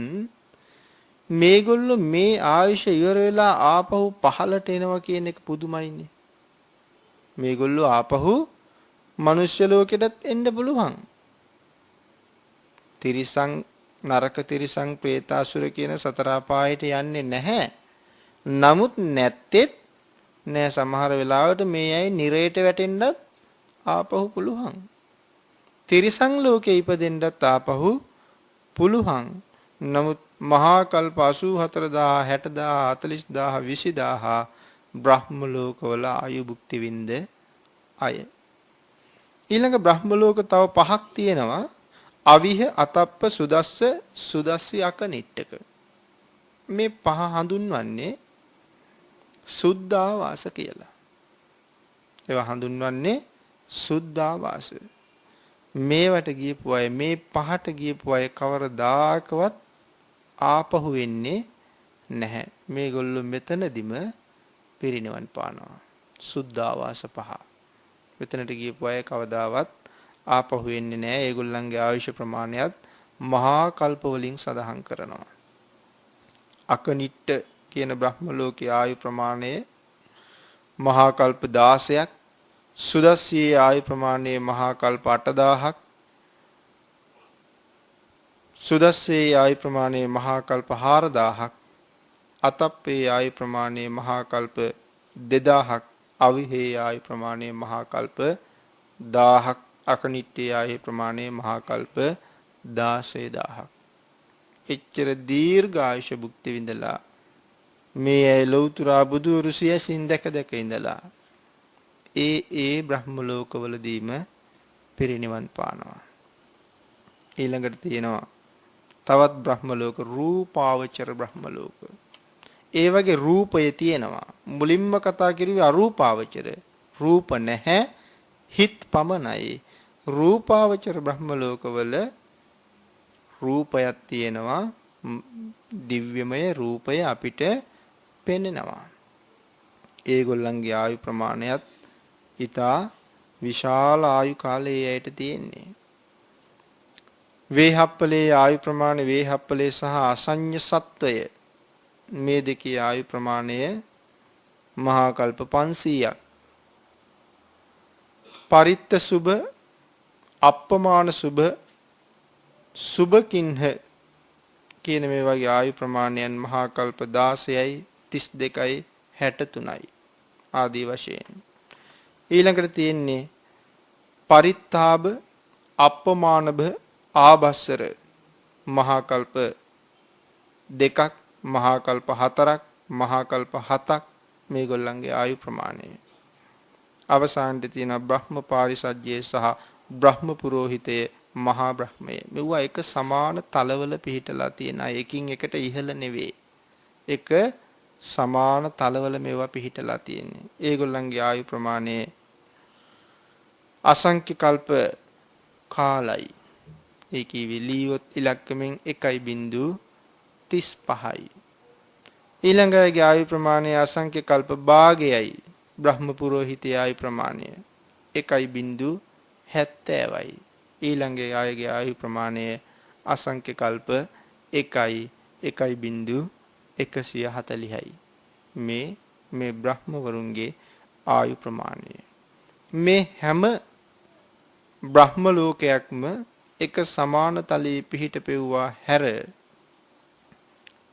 මේගොල්ලෝ මේ ආයුෂ ඉවර වෙලා ආපහු පහළට එනවා කියන එක පුදුමයිනේ. මේගොල්ලෝ ආපහු මනුෂ්‍ය ලෝකෙටත් එන්න පුළුවන්. තිරිසන් නරක තිරිසන් പ്രേතාසුර කියන සතර අපායට යන්නේ නැහැ. නමුත් නැත්තේත් නෑ සමහර වෙලාවට මේ අය නිරේට වැටෙන්නත් ආපහු පුළුවන්. තිරිසන් ලෝකේ ඉපදෙන්නත් ආපහු පුළුවන්. නමුත් මහා කල්ප 84000 60000 40000 20000 බ්‍රහ්ම ලෝකවල ආයු භුක්ති විඳ අය. ඊළඟ බ්‍රහ්ම ලෝක තව පහක් තියෙනවා. අවිහ අතප්ප සුදස්ස සුදස්සි අකනිට්ටක. මේ පහ හඳුන්වන්නේ සුද්ධාවාස කියලා. ඒවා හඳුන්වන්නේ සුද්ධාවාස. මේවට ගියපු අය මේ පහට ගියපු අය කවරදාකවත් ආපහු වෙන්නේ නැහැ. මේගොල්ලෝ මෙතනදිම පිරිනිවන් පානවා. සුද්ධාවාස පහ. මෙතනට ගියපු අය කවදාවත් ආපහු වෙන්නේ නැහැ. ඒගොල්ලන්ගේ ආයුෂ ප්‍රමාණයත් මහා කල්ප වලින් සඳහන් කරනවා. අකනිට්ට කියන බ්‍රහ්ම ලෝකයේ ආයු ප්‍රමාණය මහා කල්ප 16ක්. සුදස්සියේ ආයු ප්‍රමාණය මහා කල්ප 8000ක්. සුදස්සේ ආයු ප්‍රමාණය මහා කල්ප 4000ක්. අතප්පේ ආයු ප්‍රමාණය මහා කල්ප 2000ක්. අවිහේ ආයු ප්‍රමාණය මහා කල්ප 1000ක්. අකනිට්ටේ ආයු ප්‍රමාණය මහා කල්ප 16000ක්. එච්චර දීර්ඝායුෂ භුක්ති විඳලා මේ ඇය ලෞතුරා බුදුරු සියසින් දැක දැක ඉඳලා ඒ බ්‍රහ්ම ලෝකවලදීම පිරිනිවන් පානවා. ඊළඟට තියෙනවා තවත් බ්‍රහ්ම ලෝක රූපාවචර බ්‍රහ්ම ලෝක. ඒ වගේ රූපය තියෙනවා. මුලින්ම කතා කරුවේ අරූපාවචර. රූප නැහැ, හිත් පමණයි. රූපාවචර බ්‍රහ්ම ලෝකවල රූපයක් තියෙනවා. දිව්‍යමය රූපය අපිට පෙනෙනවා. ඒගොල්ලන්ගේ ආයු ප්‍රමාණයත් ඊටා විශාල ආයු කාලයේ ඇයට තියෙන්නේ. වේහප්පලේ ආයු ප්‍රමාණය වේහප්පලේ සහ අසඤ්ඤ සත්වය මේ දෙකේ ආයු ප්‍රමාණය මහා කල්ප 500ක්. පරිත්ත සුභ අප්පමාන සුභ සුභකින්හ කියන මේ වගේ ආයු ප්‍රමාණයන් මහා කල්ප 16යි 32යි 63යි ආදී වශයෙන්. ඊළඟට තියෙන්නේ පරිත්තාබ අප්පමානභ ආභස්සර මහා කල්ප 2ක් මහා කල්ප 4ක් මහා කල්ප 7ක් මේගොල්ලන්ගේ ආයු ප්‍රමාණය. අවසානයේ තියෙන බ්‍රහ්ම පාරිසජ්ජේ සහ බ්‍රහ්ම පුරෝහිතය මහා බ්‍රහ්මය. මෙවුවා එක සමාන තලවල පිහිටලා තියෙන අය. එකින් එකට ඉහළ නෙවෙයි. එක සමාන තලවල මේවා පිහිටලා තියෙන්නේ. ඒගොල්ලන්ගේ ආයු ප්‍රමාණය අසංඛ්‍ය කල්ප කාලයි. ඒ කිවි ලියොත් ඉලක්කමෙන් 1.35යි. ඊළඟගේ ආයු ප්‍රමාණය අසංඛ්‍ය කල්ප භාගයයි. බ්‍රහ්ම පුරෝහිතය ආයු ප්‍රමාණය 1.70යි. ඊළඟේ අයගේ ආයු ප්‍රමාණය අසංඛ්‍ය කල්ප 1.140යි. මේ බ්‍රහ්ම වරුන්ගේ ආයු ප්‍රමාණය. මේ හැම බ්‍රහ්ම ලෝකයක්ම එක සමාන තලයේ පිහිට පෙව්වා හැර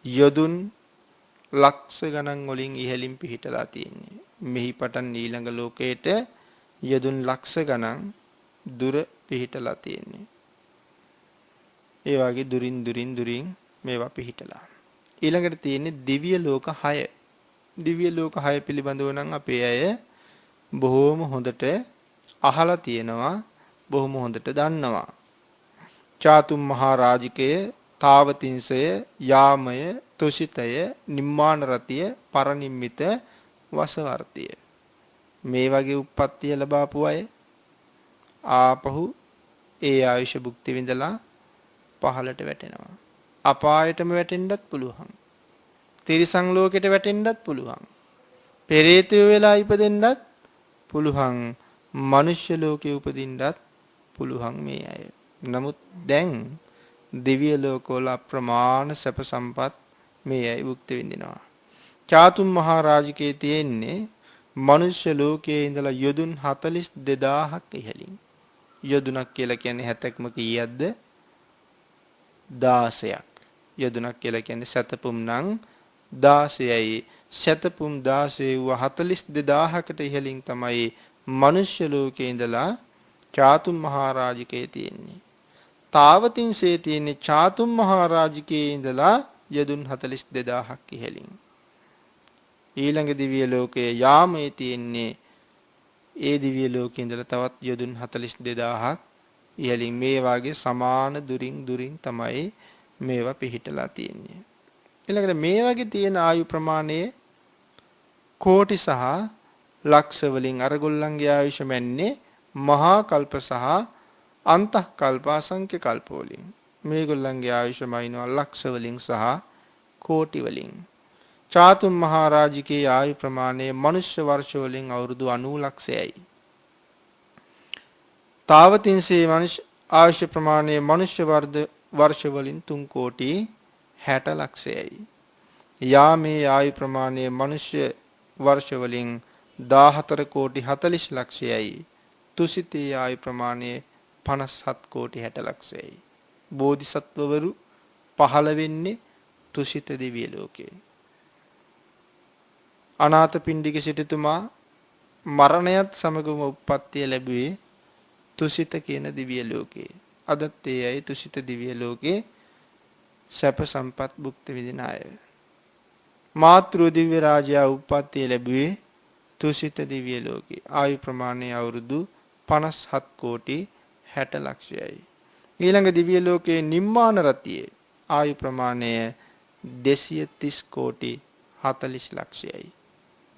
යොදුන් ලක්ෂ ගණන් වලින් ඉහළින් පිහිටලා තියෙන්නේ. මෙහි පටන් ඊළඟ ලෝකයට යොදුන් ලක්ෂ ගණන් දුර පිහිටලා තියෙන්නේ. ඒ වගේ දුරින් මේවා පිහිටලා. ඊළඟට තියෙන්නේ දිව්‍ය ලෝක 6. දිව්‍ය ලෝක 6 පිළිබඳව නම් අපේ අය බොහෝම හොඳට අහලා තියෙනවා, බොහොම හොඳට දන්නවා. චාතුම් මහා රාජිකය, තාවතිංසය, යාමය, තුසිතය, නිම්මාන රතිය, පරනිම්මිත, වසවර්තිය. මේ වගේ උප්පත්තිය ලබාපු අය ආපහු ඒ ආයුෂ භුක්ති විඳලා පහළට වැටෙනවා. අපායටම වැටෙන්නත් පුළුවන්. තිරිසන් ලෝකෙට වැටෙන්නත් පුළුවන්. පෙරේතයෝ වෙලා ඉපදෙන්නත් පුළුවන්. මනුෂ්‍ය ලෝකේ උපදින්නත් පුළුවන් මේ අය. නමුත් දැන් දිව්‍ය ලෝකවල අප්‍රමාණ සැප සම්පත් මේ අය භුක්ති විඳිනවා. චාතුම් මහා රාජිකයේ තියෙන්නේ මනුෂ්‍ය ලෝකයේ ඉඳලා යොදුන් 42000ක් ඉහළින්. යොදුනක් කියලා කියන්නේ 70ක්ම කීයක්ද? 16ක්. යොදුනක් කියලා කියන්නේ සතපුම් නම් 16යි. සතපුම් 16 වූ 42000කට ඉහළින් තමයි මනුෂ්‍ය ලෝකයේ ඉඳලා චාතුම් මහා රාජිකයේ තියෙන්නේ. තාවතින්සේ තියෙන්නේ චාතුම් මහා රාජිකයේ ඉඳලා යොදුන් 42000ක් ඉහළින්. ඊළඟ දිව්‍ය ලෝකයේ යාමයේ තියෙන්නේ ඒ දිව්‍ය ලෝකයේ ඉඳලා තවත් යොදුන් 42000ක් ඉහළින්. මේ වාගේ සමාන දුරින් තමයි මේවා පිහිටලා තියෙන්නේ. ඊළඟට මේ වගේ තියෙන ආයු ප්‍රමාණය කෝටි සහ ලක්ෂ වලින් අරගොල්ලන්ගේ ආයුෂ මැන්නේ මහා කල්ප සහ අන්තః කල්ප අසංඛ්‍ය කල්ප වලින්. මේගොල්ලන්ගේ ආයුෂ මයින්නවා ලක්ෂ වලින් සහ කෝටි වලින්. චාතුම් මහා රාජිකේ ආයු ප්‍රමාණය මනුෂ්‍ය වර්ෂ වලින් අවුරුදු 90 ලක්ෂයයි. තාවතින්සේ මනුෂ්‍ය ආයුෂ ප්‍රමාණය මනුෂ්‍ය වර්ෂ වලින් 3 කෝටි 60 ලක්ෂයයි. යාමේ ආයු ප්‍රමාණය මනුෂ්‍ය වර්ෂ වලින් 14 කෝටි 40 ලක්ෂයයි. තුසිතේ ආයු ප්‍රමාණය 57 කෝටි 60 ලක්ෂයයි. බෝධිසත්වවරු පහළ වෙන්නේ තුසිත දිව්‍ය ලෝකේ. අනාථපිණ්ඩික සිටුතුමා මරණයත් සමගම උප්පත්තිය ලැබුවේ තුසිත කියන දිව්‍ය ලෝකේ. අදත් ඒ අය තුසිත දිව්‍ය ලෝකේ සැප සම්පත් භුක්ති විඳින අය. මාතෘ දිව්‍ය රාජයා උප්පත්තිය ලැබුවේ තුසිත දිව්‍ය ලෝකේ. ආයු ප්‍රමාණය අවුරුදු 57 කෝටි 60 ලක්ෂයයි. ඊළඟ දිව්‍ය ලෝකයේ නිම්මාන රතියේ ආයු ප්‍රමාණය 230 කෝටි 40 ලක්ෂයයි.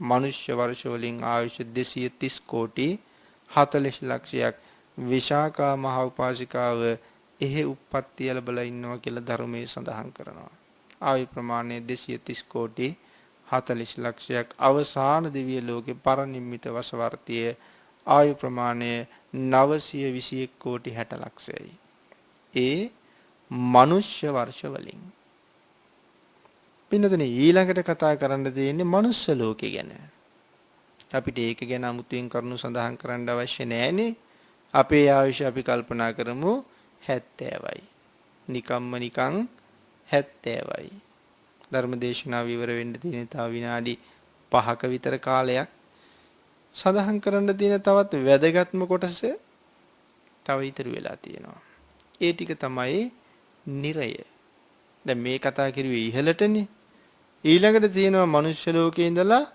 මනුෂ්‍ය වර්ෂ වලින් ආයුෂ 230 කෝටි 40 ලක්ෂයක්. විශාකා මහ උපාසිකාව එහි උප්පත්තිය ලැබලා ඉන්නවා කියලා ධර්මයේ සඳහන් කරනවා. ආයු ප්‍රමාණය 230 කෝටි 40 ලක්ෂයක්. අවසාන දිව්‍ය ලෝකේ පරනිම්මිත වසවර්තිය ආයු ප්‍රමාණය 921 කෝටි 60 ලක්ෂයයි. ඒ මනුෂ්‍ය වර්ෂ වලින්. පින්නතුනේ ඊළඟට කතා කරන්න තියෙන්නේ මනුෂ්‍ය ලෝකෙ ගැන. අපිට ඒක ගැන අමුතුවෙන් කරුණු සඳහන් කරන්න අවශ්‍ය නැහැනේ. අපේ ආයුෂ අපි කල්පනා කරමු 70යි. නිකම්ම නිකං 70යි. ධර්මදේශනාව විවර වෙන්න තියෙන තව විනාඩි 5ක විතර කාලයක්. සඳහන් කරන්න තියෙන තවත් වැදගත්ම කොටස තව ඉතුරු වෙලා තියෙනවා. ඒ ටික තමයි නිරය. දැන් මේ කතා කරුවේ ඉහළටනේ. ඊළඟට තියෙනවා මනුෂ්‍ය ලෝකේ ඉඳලා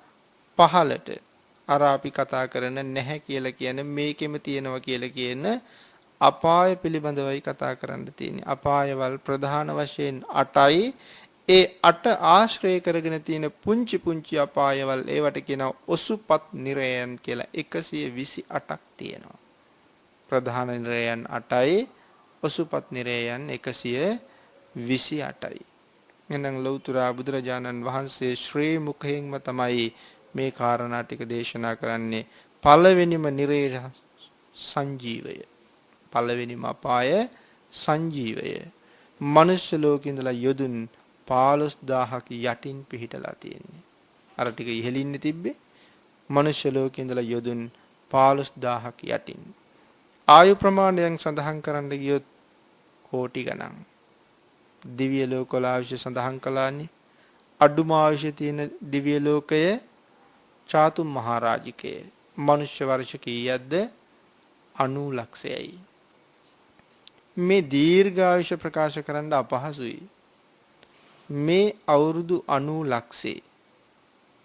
පහළට. අර අපි කතා කරන නැහැ කියලා කියන මේකෙම තියෙනවා කියලා කියන අපාය පිළිබඳවයි කතා කරන්න තියෙන්නේ. අපායවල ප්‍රධාන වශයෙන් 8යි. ඒ 8 ආශ්‍රය කරගෙන තියෙන පුංචි පුංචි අපායවල ඒවට කියනවා ඔසුපත් නිරයන් කියලා 128ක් තියෙනවා. ප්‍රධාන නිරයන් 8යි, ඔසුපත් නිරයන් 128යි. එනම් ලෞතර බුදුරජාණන් වහන්සේ ශ්‍රී මුඛයෙන්ම තමයි මේ කාරණා ටික දේශනා කරන්නේ. පළවෙනිම නිරය සංජීවය. පළවෙනිම අපාය සංජීවය. මනුෂ්‍ය ලෝකේ ඉඳලා යොදුන් 15000ක යටින් පිහිටලා තියෙන්නේ. අර ටික ඉහළින් තිබ්බේ. මනුෂ්‍ය ලෝකේ ඉඳලා යොදුන් 15000ක යටින්. ආයු ප්‍රමාණයෙන් සඳහන් කරන්න ගියොත් කෝටි ගණන්. දිව්‍ය ලෝකවල ආයුෂ සඳහන් කළානේ. අඩුම ආයුෂ තියෙන දිව්‍ය ලෝකය චාතුම් මහා රාජිකය. මනුෂ්‍ය වර්ෂ කීයක්ද? 90 ලක්ෂයයි. මේ දීර්ඝායුෂ ප්‍රකාශ කරන්න අපහසුයි. මේ අවුරුදු 90 ලක්ෂේ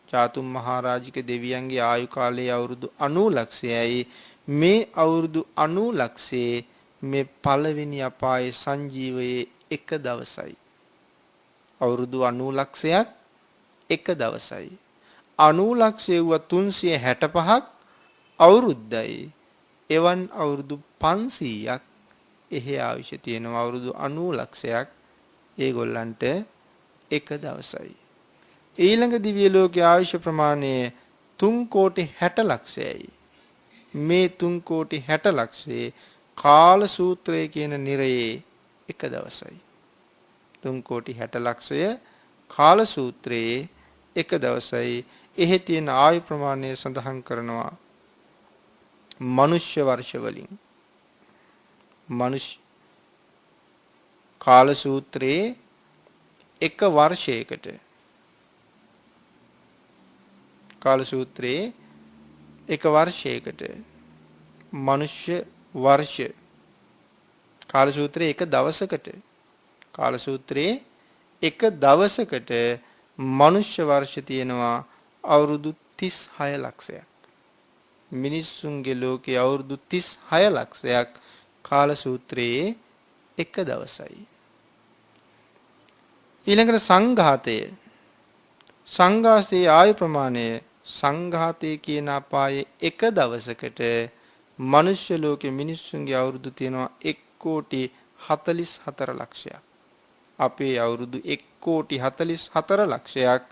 චාතුම් මහරජික දෙවියන්ගේ ආයු කාලයේ අවුරුදු 90 ලක්ෂයයි මේ අවුරුදු 90 ලක්ෂේ මේ පළවෙනි අපායේ සංජීවයේ එක දවසයි. අවුරුදු 90 ලක්ෂයක් එක දවසයි. 90 ලක්ෂය වූ 365ක් අවුරුද්දයි. එවන් අවුරුදු 500ක් එහි ආයුෂ තියෙනවා. අවුරුදු 90 ලක්ෂයක් ඒගොල්ලන්ට එක දවසයි. ඊළඟ දිව්‍ය ලෝකයේ ආයුෂ ප්‍රමාණය 3 කෝටි 60 ලක්ෂයයි. මේ 3 කෝටි 60 ලක්ෂයේ කාල සූත්‍රය කියන නිරයේ එක දවසයි. 3 කෝටි 60 ලක්ෂය කාල සූත්‍රයේ එක දවසයි. එහි තියෙන ආයු ප්‍රමාණය සඳහන් කරනවා මනුෂ්‍ය වර්ෂ වලින්. මනුෂ්‍ය කාල සූත්‍රයේ එක වර්ෂයකට කාල සූත්‍රයේ එක වර්ෂයකට මනුෂ්‍ය වර්ෂ කාල සූත්‍රයේ එක දවසකට කාල සූත්‍රයේ එක දවසකට මනුෂ්‍ය වර්ෂ තියෙනවා අවුරුදු 36 ලක්ෂයක්. මිනිස්සුන්ගේ ලෝකයේ අවුරුදු 36 ලක්ෂයක් කාල සූත්‍රයේ එක දවසයි. ඊළඟට සංඝාතය. සංඝාතයේ ආයු ප්‍රමාණය සංඝාතය කියන අපායේ එක දවසකට මනුෂ්‍ය ලෝකයේ මිනිස්සුන්ගේ අවුරුදු තියෙනවා 1 කෝටි 44 ලක්ෂයක්. අපේ අවුරුදු 1 කෝටි 44 ලක්ෂයක්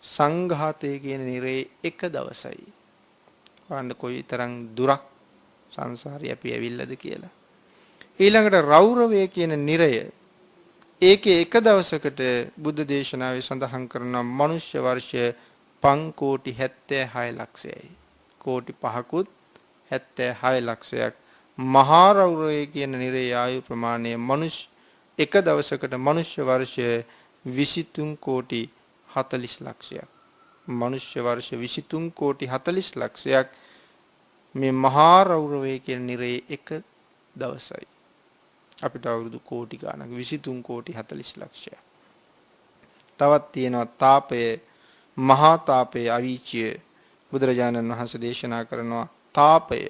සංඝාතය කියන නිරේ එක දවසයි. වන්න කොයිතරම් දුරක් සංසාරේ අපි ඇවිල්ලාද කියලා. ඊළඟට රෞරවය කියන නිරය ඒකේ එක දවසකට බුද්ධ දේශනාවේ සඳහන් කරන මනුෂ්‍ය වර්ෂ 5 කෝටි 76 ලක්ෂයයි. කෝටි 5කුත් 76 ලක්ෂයක් මහා රෞරවය කියන නිරේ ආයු ප්‍රමාණය මනුෂ්‍ය එක දවසකට මනුෂ්‍ය වර්ෂ 23 කෝටි 40 ලක්ෂයක්. මනුෂ්‍ය වර්ෂ 23 කෝටි 40 ලක්ෂයක් මේ මහා රෞරවය කියන නිරේ එක දවසයි. අපිට අවුරුදු කෝටි ගණනක 23 කෝටි 40 ලක්ෂයක්. තවත් තියෙනවා තාපය, මහා තාපය, අවීචිය. බුදුරජාණන් වහන්සේ දේශනා කරනවා තාපය.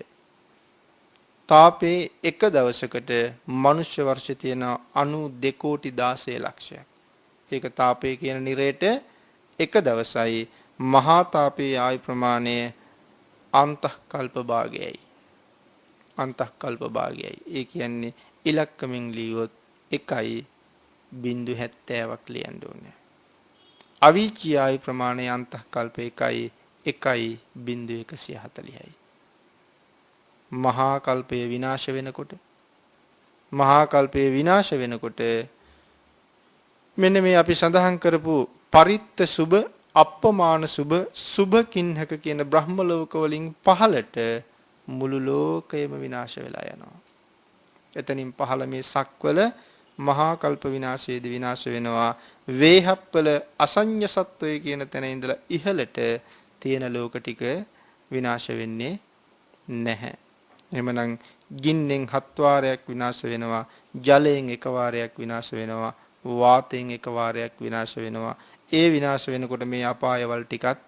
තාපේ එක දවසකට මනුෂ්‍ය වර්ෂ තියෙන 92 කෝටි 16 ලක්ෂයක්. ඒක තාපය කියන නිරේට එක දවසයි. මහා තාපයේ ආයු ප්‍රමාණය අන්තකල්ප භාගයයි. අන්තකල්ප භාගයයි. ඒ කියන්නේ ඉලක්කමින් ලියුවොත් 1.70ක් ලියන්න ඕනේ. අවීචී ආයු ප්‍රමාණය අන්තකල්ප 1.140යි. මහා කල්පය විනාශ වෙනකොට මෙන්න මේ අපි සඳහන් කරපු පරිත්ත සුභ අප්පමාන සුභ කින්හක කියන බ්‍රහ්ම ලෝක වලින් පහළට මුළු ලෝකයම විනාශ වෙලා යනවා. එතනින් පහළ මේ සක්වල මහා කල්ප විනාශයේදී විනාශ වෙනවා. වේහප්පල අසඤ්ඤ සත්වය කියන තැන ඉඳලා ඉහළට තියෙන ලෝක ටික විනාශ වෙන්නේ නැහැ. එහෙමනම් ගින්නෙන් 7 වාරයක් විනාශ වෙනවා, ජලයෙන් 1 වාරයක් විනාශ වෙනවා, වාතයෙන් 1 වාරයක් විනාශ වෙනවා. ඒ විනාශ වෙනකොට මේ අපායවල ටිකත්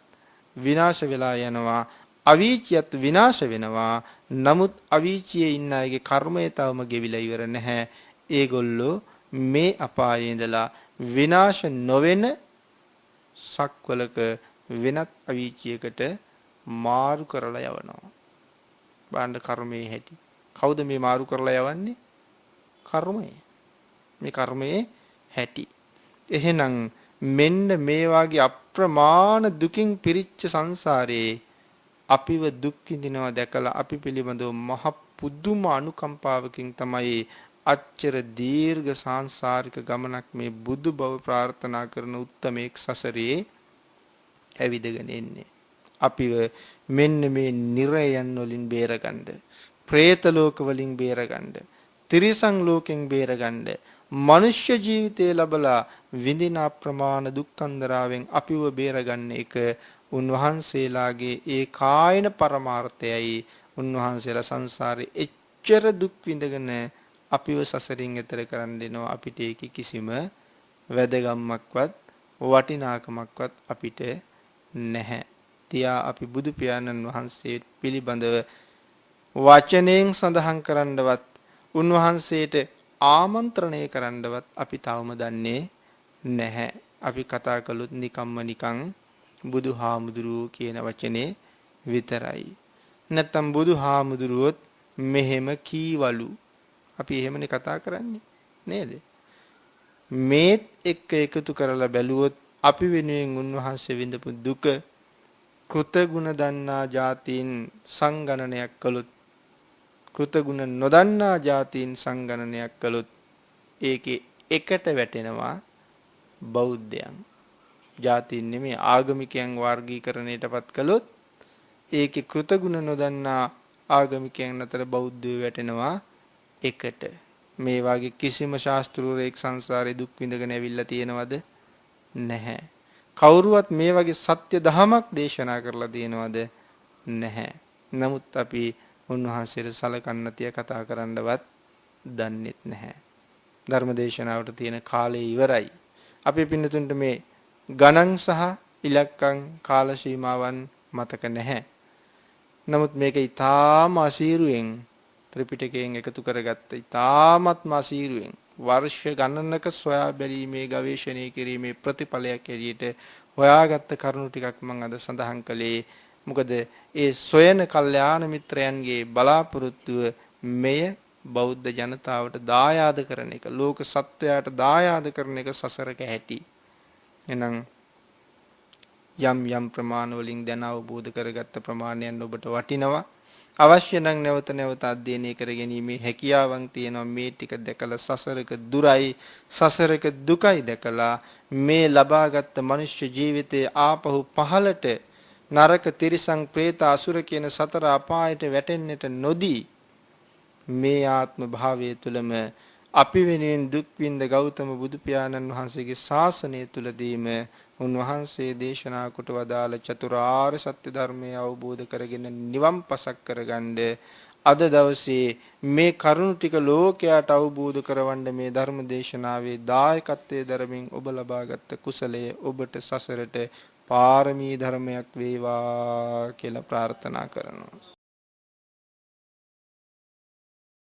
විනාශ වෙලා යනවා. අවීචියත් විනාශ වෙනවා. නමුත් අවීචියේ ඉන්න අයගේ කර්මය තවම ගෙවිලා ඉවර නැහැ. ඒගොල්ලෝ මේ අපායේ ඉඳලා විනාශ නොවන සක්වලක වෙනත් අවීචියකට මාරු කරලා යවනවා. බාණ්ඩ කර්මයේ හැටි. කවුද මේ මාරු කරලා යවන්නේ? කර්මය. මේ කර්මයේ හැටි. එහෙනම් මෙන්න මේ වාගේ අප්‍රමාණ දුකින් පිරිච්ච සංසාරේ අපිව දුක් විඳිනවා දැකලා අපි පිළිබඳව මහ පුදුම අනුකම්පාවකින් තමයි අච්චර දීර්ඝ සංසාරික ගමනක් මේ බුදු බව ප්‍රාර්ථනා කරන උත්තමෙක් සසරේ ඇවිදගෙන එන්නේ. අපිව මෙන්න මේ නිරයන් වලින් බේරගන්න, പ്രേත ලෝක වලින් බේරගන්න, තිරිසන් ලෝකෙන් බේරගන්න, මනුෂ්‍ය ජීවිතය ලැබලා විඳින අප්‍රමාණ දුක්ඛන්දරාවෙන් අපිව බේරගන්න එක උන්වහන්සේලාගේ ඒ කායන පරමාර්ථයයි. උන්වහන්සේලා සංසාරේ එච්චර දුක් විඳගෙන අපිව සසරින් එතර කරන්න දෙනවා. අපිට ඒක කිසිම වැදගම්මක්වත් වටිනාකමක්වත් අපිට නැහැ. තියා අපි බුදු පියාණන් වහන්සේ පිළිබඳව වචනයෙන් සඳහන් කරන්නවත් උන්වහන්සේට ආමන්ත්‍රණය කරන්නවත් අපි තවම දන්නේ නැහැ. අපි කතා කළොත් නිකම්ම නිකං බුදුහාමුදුරුවෝ කියන වචනේ විතරයි. නැත්තම් බුදුහාමුදුරුවොත් මෙහෙම කීවලු. අපි එහෙමනේ කතා කරන්නේ නේද? මේත් එක්ක එකතු කරලා බැලුවොත් අපි වෙනුවෙන් උන්වහන්සේ විඳපු දුක කෘතගුණ දන්නා જાතීන් සංගණනයක් කළොත් කෘතගුණ නොදන්නා જાතීන් සංගණනයක් කළොත් ඒකේ එකට වැටෙනවා බෞද්ධයන්. જાතීන් නෙමෙයි ආගමිකයන් වර්ගීකරණයටපත් කළොත් ඒකේ කෘතගුණ නොදන්නා ආගමිකයන් අතර බෞද්ධයෝ වැටෙනවා එකට. මේ වාගේ කිසිම ශාස්ත්‍රූරෙක් සංසාරේ දුක් විඳගෙන ඇවිල්ලා තියෙනවද? නැහැ. කවුරුවත් මේ වගේ සත්‍ය දහමක් දේශනා කරලා තියෙනවද? නැහැ. නමුත් අපි උන්වහන්සේට සලකන්න තිය කතා කරන්නවත් දන්නෙත් නැහැ. ධර්ම දේශනාවට තියෙන කාලය ඉවරයි. අපි පින්නතුන්ට මේ ගණන් සහ ඉලක්කම් කාල සීමාවන් මතක නැහැ. නමුත් මේක ඊටාම අසීරුවෙන් ත්‍රිපිටකයෙන් එකතු කරගත්ත ඊටාමත්ම අසීරුවෙන් වර්ෂ ගණනක සොයා බැලීමේ ගවේෂණය කිරීමේ ප්‍රතිඵලයක් ඇරියට හොයාගත්ත කරුණු ටිකක් මම අද සඳහන් කළේ. මොකද ඒ සොයන කල්යාණ මිත්‍රයන්ගේ බලාපොරොත්තුව මෙය බෞද්ධ ජනතාවට දායාද කරන එක, ලෝක සත්වයාට දායාද කරන එක සසරක ඇති. එහෙනම් යම් යම් ප්‍රමාණ වලින් දැන අවබෝධ කරගත්ත ප්‍රමාණයන් ඔබට වටිනවා. අවශ්‍ය නම් නැවත නැවත අධ්‍යයනය කර ගැනීමේ හැකියාවන් තියෙනවා. මේ ටික දැකලා සසරක දුරයි සසරක දුකයි දැකලා මේ ලබාගත් මනුෂ්‍ය ජීවිතයේ ආපහු පහළට නරක තිරිසං പ്രേත අසුර කියන සතර අපායට වැටෙන්නට නොදී මේ ආත්ම භාවය තුළම අපි වෙනුවෙන් දුක් විඳ ගෞතම බුදු පියාණන් වහන්සේගේ ශාසනය තුලදීම උන්වහන්සේ දේශනා කොට වදාළ චතුරාර්ය සත්‍ය ධර්මය අවබෝධ කරගෙන නිවන් පසක් කරගන්න අද දවසේ මේ කරුණු ටික ලෝකයට අවබෝධ කරවන්න මේ ධර්ම දේශනාවේ දායකත්වයේ දරමින් ඔබ ලබාගත් කුසලය ඔබට සසරට පාරමී ධර්මයක් වේවා කියලා ප්‍රාර්ථනා කරනවා.